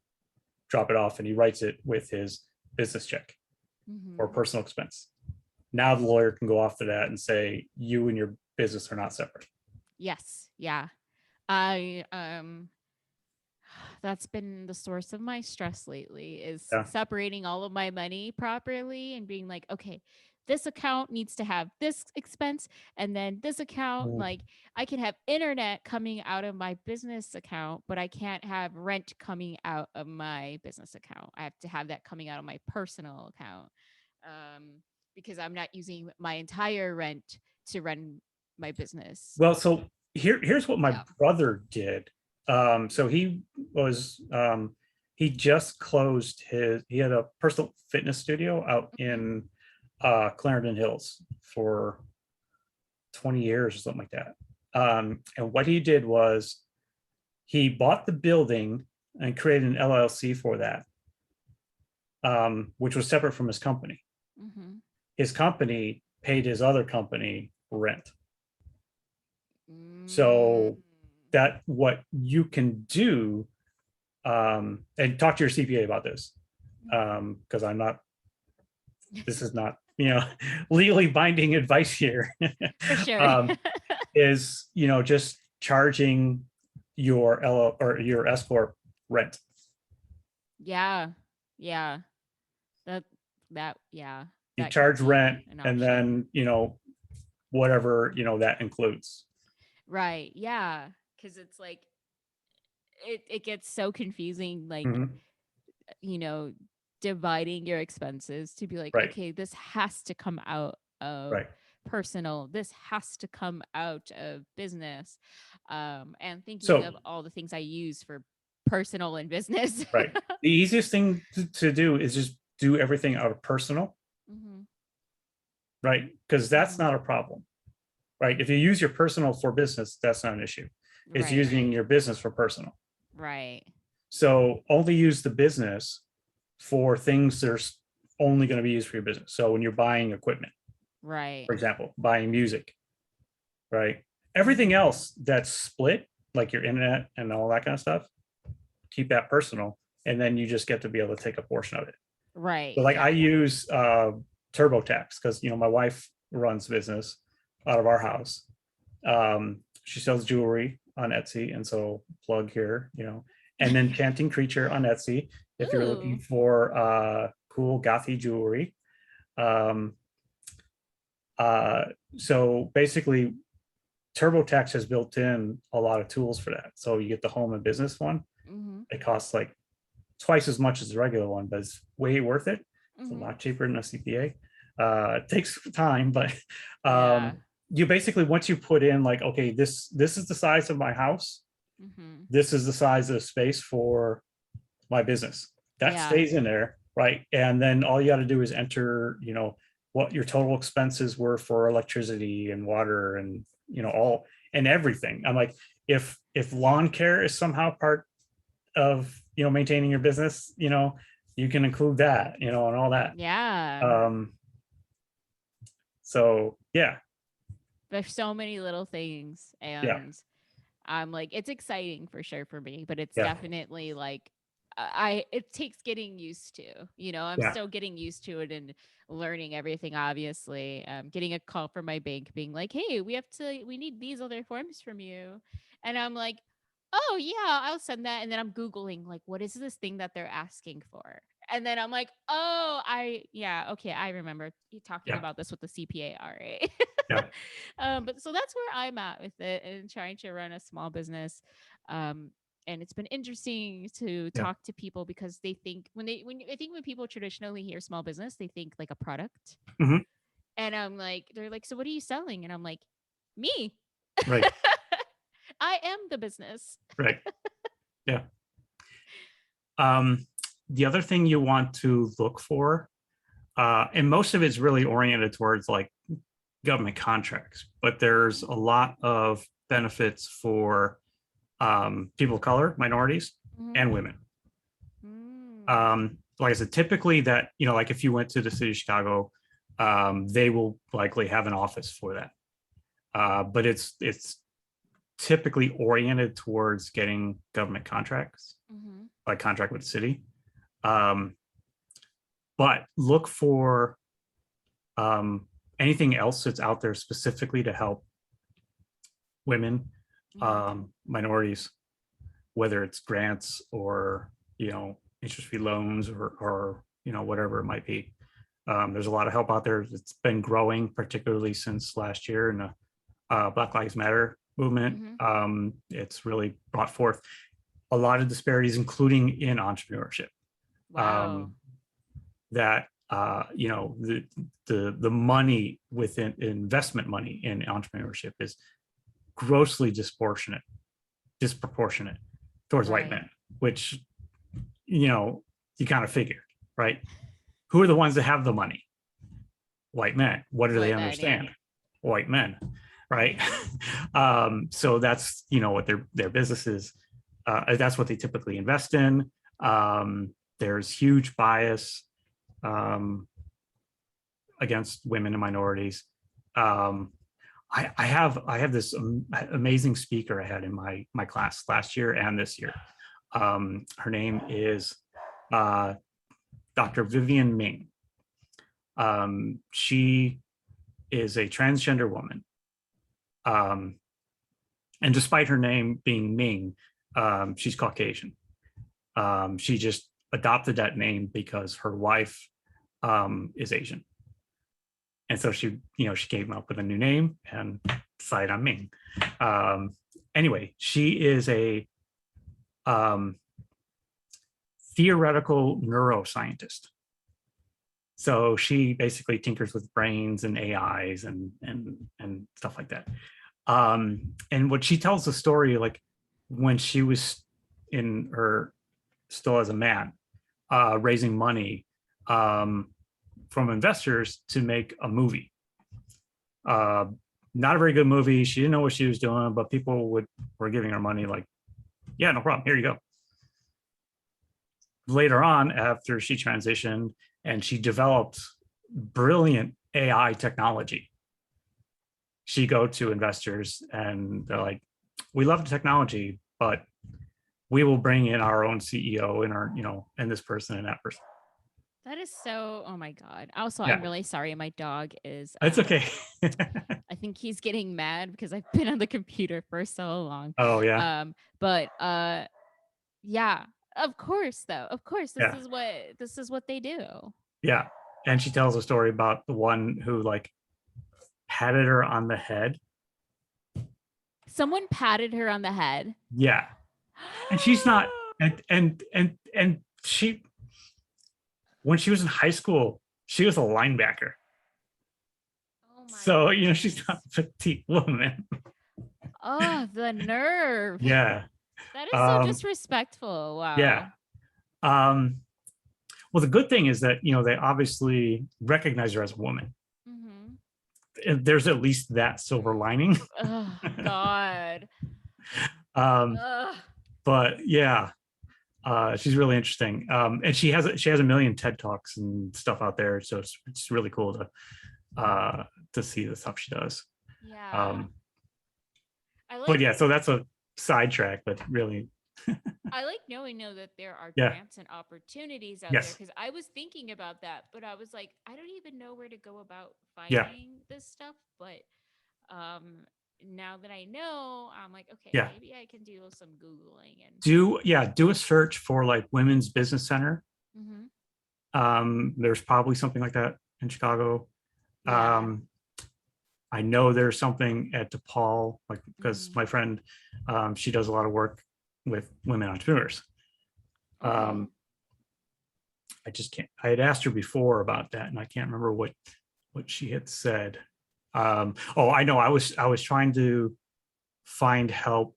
drop it off?" And he writes it with his business check or Mhm. personal expense. Now the lawyer can go off to that and say, you and your business are not separate. Yes. Yeah. I that's been the source of my stress lately is Yeah. separating all of my money properly and being like, okay, this account needs to have this expense and then this account, Mm. like I can have internet coming out of my business account, but I can't have rent coming out of my business account. I have to have that coming out of my personal account. Um, because I'm not using my entire rent to run my business. Well, so here's what my Yeah. brother did. So he just closed he had a personal fitness studio out Mhm. in Clarendon Hills for 20 years or something like that. And what he did was he bought the building and created an LLC for that, which was separate from his company. Mhm. His company paid his other company rent. Mm. So that what you can do, and talk to your CPA about this, Mhm. because this is not, legally binding advice here. For sure. um, is, just charging your L or your S corp rent. Yeah. Yeah. That yeah, You that could charge be rent, an and option. then whatever that includes. Right. Yeah. Cause it's like it gets so confusing, like, Mhm. you know, dividing your expenses to be like, Right, okay, this has to come out of right. personal, this has to come out of business. And thinking So of all the things I use for personal and business. right, the easiest thing to do is just do everything out of personal, Hmm. right? Because that's not a problem, right? If you use your personal for business, that's not an issue. It's Right. using your business for personal. Right. So only use the business for things that are only going to be used for your business. So when you're buying equipment, Right. for example, buying music, right? Everything Mhm. else that's split, like your internet and all that kind of stuff, keep that personal. And then you just get to be able to take a portion of it. Right. So like I Yeah. use TurboTax because my wife runs business out of our house. She sells jewelry on Etsy, and so plug here, and then Chanting Creature on Etsy if you're looking Ooh. for cool gothy jewelry. Um, uh, so basically, TurboTax has built in a lot of tools for that. So you get the home and business one. Mhm. It costs like twice as much as the regular one, but it's way worth it. It's a Mhm. lot cheaper than a CPA. It takes time, but Yeah. you basically, once you put in like, okay, this is the size of my house, Mhm. this is the size of the space for my business. That Yeah. stays in there, right? And then all you got to do is enter, what your total expenses were for electricity and water and all and everything. I'm like, if lawn care is somehow part of maintaining your business, you can include that, and all that. Yeah. Um, so yeah, There's so many little things, yeah, and I'm like, it's exciting for sure for me, but it's yeah, definitely like it takes getting used to. I'm yeah, still getting used to it and learning everything, obviously. Getting a call from my bank being like, "Hey, we need these other forms from you." And I'm like, "Oh, yeah, I'll send that." And then I'm googling like, "What is this thing that they're asking for?" And then I'm like, "Oh, yeah, okay, I remember you talking yeah, about this with the CPA, all right." yeah, But so that's where I'm at with it and trying to run a small business. Um, and it's been interesting to yeah. talk to people because they think I think when people traditionally hear small business, they think like a product. Hmm. And I'm like, they're like, so what are you selling? And I'm like, me. Right, I am the business. right, yeah. Um, the other thing you want to look for, and most of it's really oriented towards like government contracts, but there's a lot of benefits for people of color, minorities, Mm-hmm. and women. Mm. Like I said, typically that, like if you went to the city of Chicago, they will likely have an office for that. But it's typically oriented towards getting government contracts, Mm-hmm. like contract with the city. Um, but look for um, anything else that's out there specifically to help women, Mm-hmm. minorities, whether it's grants or interest-free loans or whatever it might be. There's a lot of help out there. It's been growing, particularly since last year in the Black Lives Matter movement. Mm-hmm. It's really brought forth a lot of disparities, including in entrepreneurship. Wow. Um, that the money within investment money in entrepreneurship is grossly disproportionate towards white Right. men, which you kind of figured, right? Who are the ones that have the money? White men. What do they White man, yeah. understand? White men, right? So that's what their business is. That's what they typically invest in. There's huge bias against women and minorities. Um, I have this amazing speaker I had in my class last year and this year. Her name is uh, Dr. Vivian Ming. She is a transgender woman. Um, and despite her name being Ming, she's Caucasian. She just adopted that name because her wife is Asian. And so she came up with a new name and decided on Ming. Um, anyway, she is a um, theoretical neuroscientist. So she basically tinkers with brains and AIs and stuff like that. And what she tells the story, like when she was in her still as a man, raising money um, from investors to make a movie. Uh, Not a very good movie. She didn't know what she was doing, but people were giving her money. Like, yeah, no problem. Here you go. Later on, after she transitioned and she developed brilliant AI technology, she go to investors and they're like, "We love the technology, but we will bring in our own CEO and our, and this person and that person." That is so, oh my God. Also, I'm Yeah, really sorry. My dog is, it's okay. I think he's getting mad because I've been on the computer for so long. Oh yeah, But yeah, of course though. Of course, yeah, this is what they do. yeah. And she tells a story about the one who like patted her on the head. Someone patted her on the head. Yeah, and she's not. And she, when she was in high school, she was a linebacker. Oh my So she's not goodness. a petite woman. Oh, the nerve. Yeah. That is so Um, disrespectful. yeah. Wow. Um, well, the good thing is that they obviously recognize her as a woman. Mm-hmm. There's at least that silver lining. Oh God. um, Ugh. but yeah, she's really interesting. And she has a million TED talks and stuff out there, so it's really cool to see the stuff she does. Yeah. Um, I but like yeah, so that's a sidetrack, but really, I like knowing though that there are yeah, grants and opportunities out there yes, because I was thinking about that, but I was like, I don't even know where to go about yeah, finding this stuff. But um, now that I know, I'm like, okay, yeah. maybe I can do some Googling and. Do a search for like Women's Business Center. Mm-hmm. There's probably something like that in Chicago. Yeah. Um, I know there's something at DePaul, like because Mm-hmm. my friend, she does a lot of work with women entrepreneurs. Okay. Um, I just can't. I had asked her before about that, and I can't remember what she had said. Oh, I know. I was trying to find help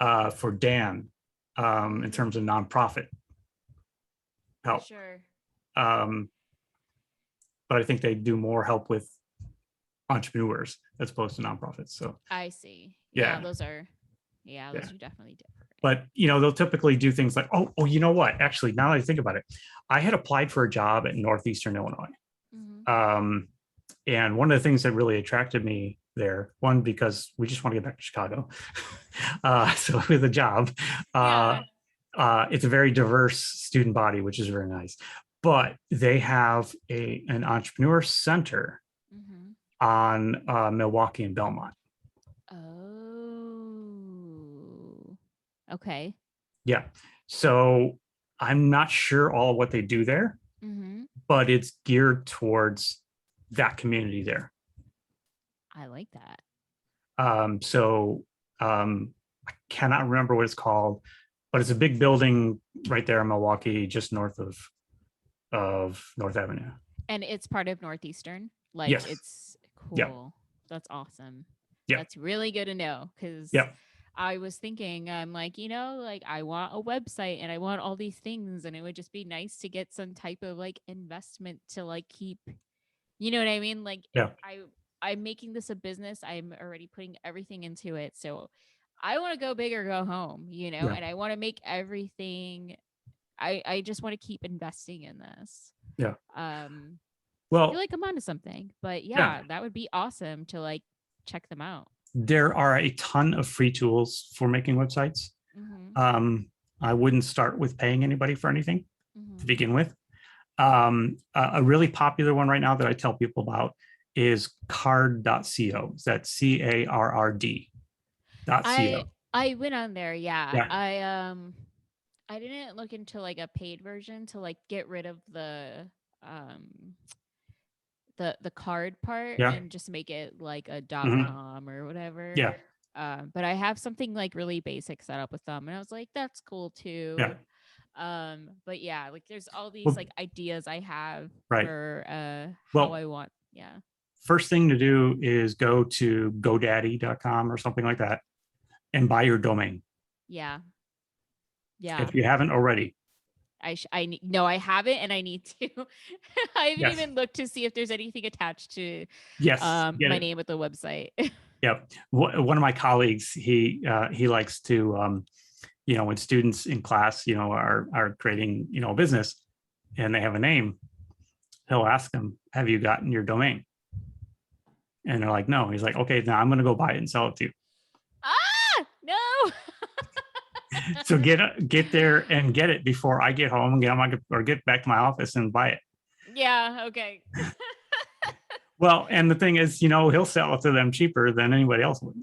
for Dan in Mm-hmm. terms of nonprofit help, Sure. um, but I think they do more help with entrepreneurs as opposed to nonprofits. So I see. Yeah, yeah, those are. Yeah, yeah. those are definitely different. But they'll typically do things like, oh, you know what? Actually, now that I think about it, I had applied for a job at Northeastern Illinois. Mm-hmm. Um, and one of the things that really attracted me there, one, because we just want to get back to Chicago. So with a job, Yeah. it's a very diverse student body, which is very nice. But they have an entrepreneur center Mm-hmm. on Milwaukee and Belmont. Oh. Okay. Yeah. So I'm not sure all what they do there, Mm-hmm. but it's geared towards that community there. I like that. So I cannot remember what it's called, but it's a big building right there in Milwaukee, just north of North Avenue. And it's part of Northeastern. Like Yes. it's Yeah. cool. That's awesome. Yeah. That's really good to know because Yeah. I was thinking, I'm like, like I want a website and I want all these things, and it would just be nice to get some type of like investment to like keep, you know what I mean? Like Yeah. I'm making this a business. I'm already putting everything into it. So I want to go big or go home, Yeah. and I want to make everything. I just want to keep investing in this. Yeah. So I feel Well, like I'm onto something. But yeah, yeah, that would be awesome to like check them out. there are a ton of free tools for making websites. Mm-hmm. I wouldn't start with paying anybody for anything to Mm-hmm. begin with. A really popular one right now that I tell people about is card.co. That's CARRD.co. I went on there, yeah. Yeah. I didn't look into like a paid version to like get rid of um the card part Yeah. and just make it like a Mhm. .com or whatever. Yeah. But I have something like really basic set up with them, and I was like, that's cool Yeah. too. But yeah, like there's all these Well, like ideas I have right. for how Well, I want. Yeah. first thing to do is go to GoDaddy.com or something like that and buy your domain Yeah. Yeah. if you haven't already. No, I haven't, and I need to. I haven't Yes. even looked to see if there's anything attached to Yes. Get my it. name at the website. Yep. One of my colleagues, he likes to, when students in class, are creating, a business and they have a name, he'll ask them, "Have you gotten your domain?" And they're like, "No." He's like, "Okay, now I'm going to go buy it and sell it to you." Ah, no. So get there and get it before I get home and get back to my office and buy it. Yeah, okay. Well, and the thing is, he'll sell it to them cheaper than anybody else would.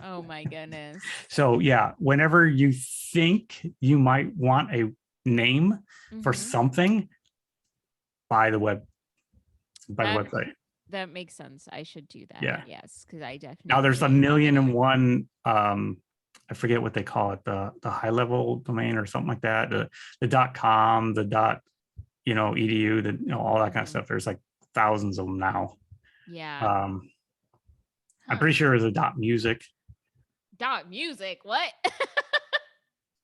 Oh my goodness. So yeah, whenever you think you might want a name for Mhm. something, buy the web, buy the That website. that makes sense. I should do that. Yeah. Yes, because I Now there's a definitely want million and to. one. I forget what they call it, the high level domain or something like that. The .com, edu, all that kind of Mhm. stuff. There's like thousands of them now. Yeah. Um, I'm Huh. pretty sure there's a .music. Dot music. What?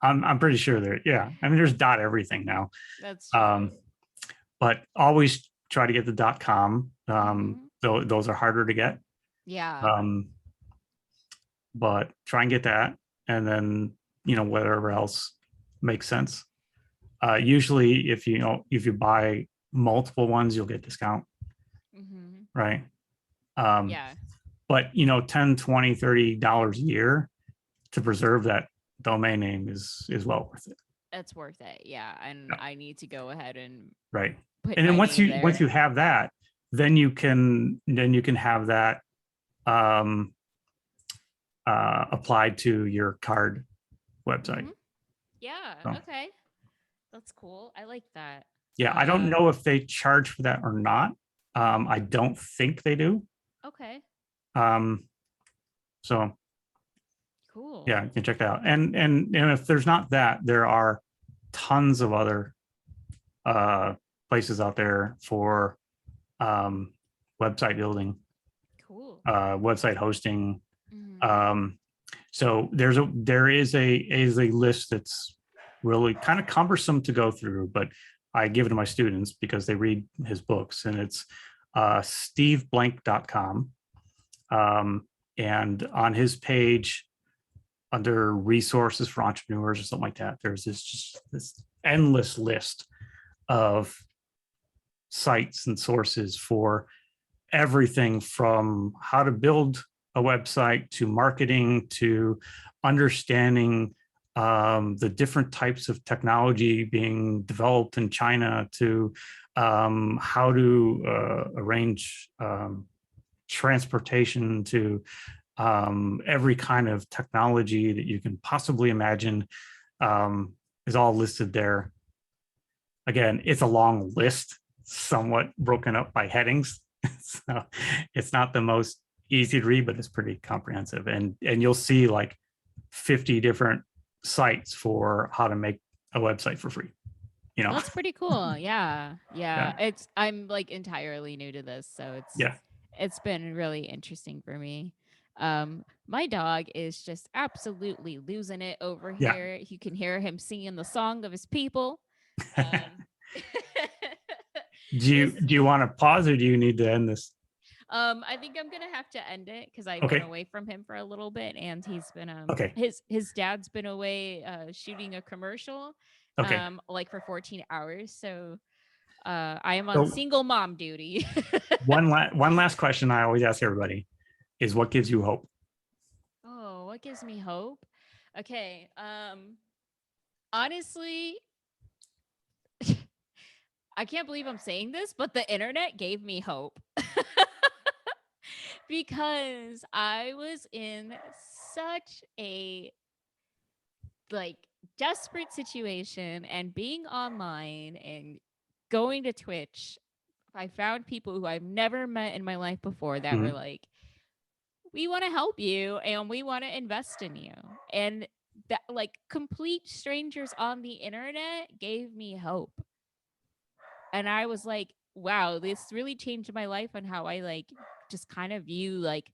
I'm pretty sure there. Yeah, I mean there's .everything now. That's Um, true. but always try to get the .com. Mhm. Those are harder to get. Yeah. Um, but try and get that, and then whatever else makes sense. Usually, if you buy multiple ones, you'll get discount, Mhm. right? Um, Yeah. but 10, 20, $30 a year to preserve that domain name is well worth it. That's worth it. Yeah, and Yeah, I need to go ahead and right. put And then my once name you there. have that, then you can have that um, applied to your card website. Mhm. Yeah. So Okay. That's cool. I like that. yeah, I don't know if they charge for that or not. I don't think they do. Okay. Um, so Cool. yeah, you can check that out. And if there's not that, there are tons of other uh, places out there for um, website building, Cool. website hosting. Mhm. Um, so there is a list that's really kind of cumbersome to go through, but I give it to my students because they read his books, and it's steveblank.com. Um, and on his page, under resources for entrepreneurs or something like that, there's this endless list of sites and sources for everything from how to build a website to marketing to understanding the different types of technology being developed in China to how to arrange transportation to every kind of technology that you can possibly imagine um, is all listed there. Again, it's a long list, somewhat broken up by headings. So it's not the most easy to read, but it's pretty comprehensive. And you'll see like 50 different sites for how to make a website for free. You know, That's pretty cool. Yeah. Yeah. yeah, I'm like entirely new to this, so yeah. it's been really interesting for me. My dog is just absolutely losing it over Yeah. here. You can hear him singing the song of his people. Um do you this do you want to pause or do you need to end this? I think I'm gonna have to end it because I've been Okay. away from him for a little bit, and he's been Okay. his dad's been away shooting a commercial Okay. like for 14 hours. So I am on So single mom duty. one last question I always ask everybody is what gives you hope? Oh, what gives me hope? Okay. Honestly, I can't believe I'm saying this, but the internet gave me hope because I was in such a like desperate situation, and being online and going to Twitch, I found people who I've never met in my life before that were Mhm. like, we want to help you and we want to invest in you. And that, like, complete strangers on the internet gave me hope. And I was like, wow, this really changed my life on how I like just kind of view like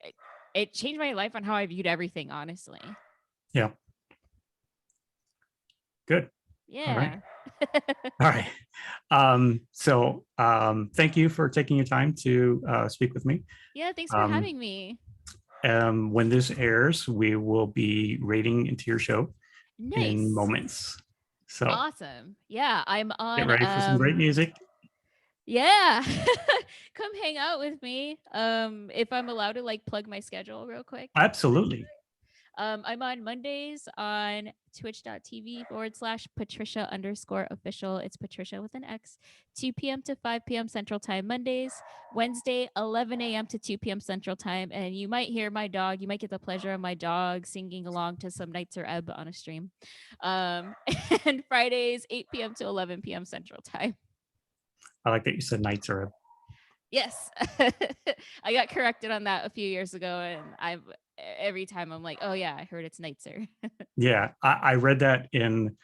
it, it changed my life on how I viewed everything, honestly. Yeah. Good. All right. Yeah. All right. Thank you for taking your time to speak with me. Yeah, thanks for Um, having me. when this airs, we will be rating into your show in Nice. moments. So Awesome. Yeah, I'm get on ready for some great music. yeah. Come hang out with me. If I'm allowed to like plug my schedule real quick. Absolutely. I'm on Mondays on twitch.tv/Patricia_official. It's Patricia with an X. 2 p.m. to 5 p.m. Central Time Mondays. Wednesday, 11 a.m. to 2 p.m. Central Time. And you might hear my dog. You might get the pleasure of my dog singing along to some Nights or Ebb on a stream. Um, and Fridays, 8 p.m. to 11 p.m. Central Time. I like that you said nights are. Yes. I got corrected on that a few years ago, and I've every time I'm like, oh yeah, I heard it's Nightser. Yeah, I read that in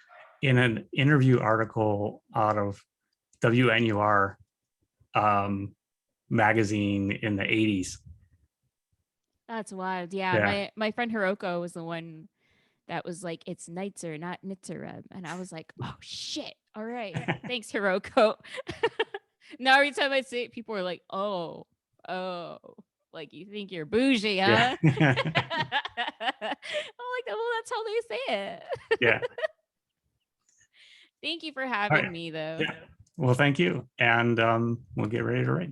an interview article out of WNUR magazine in the 80s. That's wild. Yeah, Yeah. my friend Hiroko was the one that was like, it's Nightser, not Nitzer. And I was like, oh shit. All right. Thanks, Hiroko. Now every time I say it, people are like, oh, like you think you're bougie, Yeah. huh? I'm like, well, that's how they say it. Yeah. Thank you for All having right. me though. Yeah. Well, thank you. And we'll get ready to write.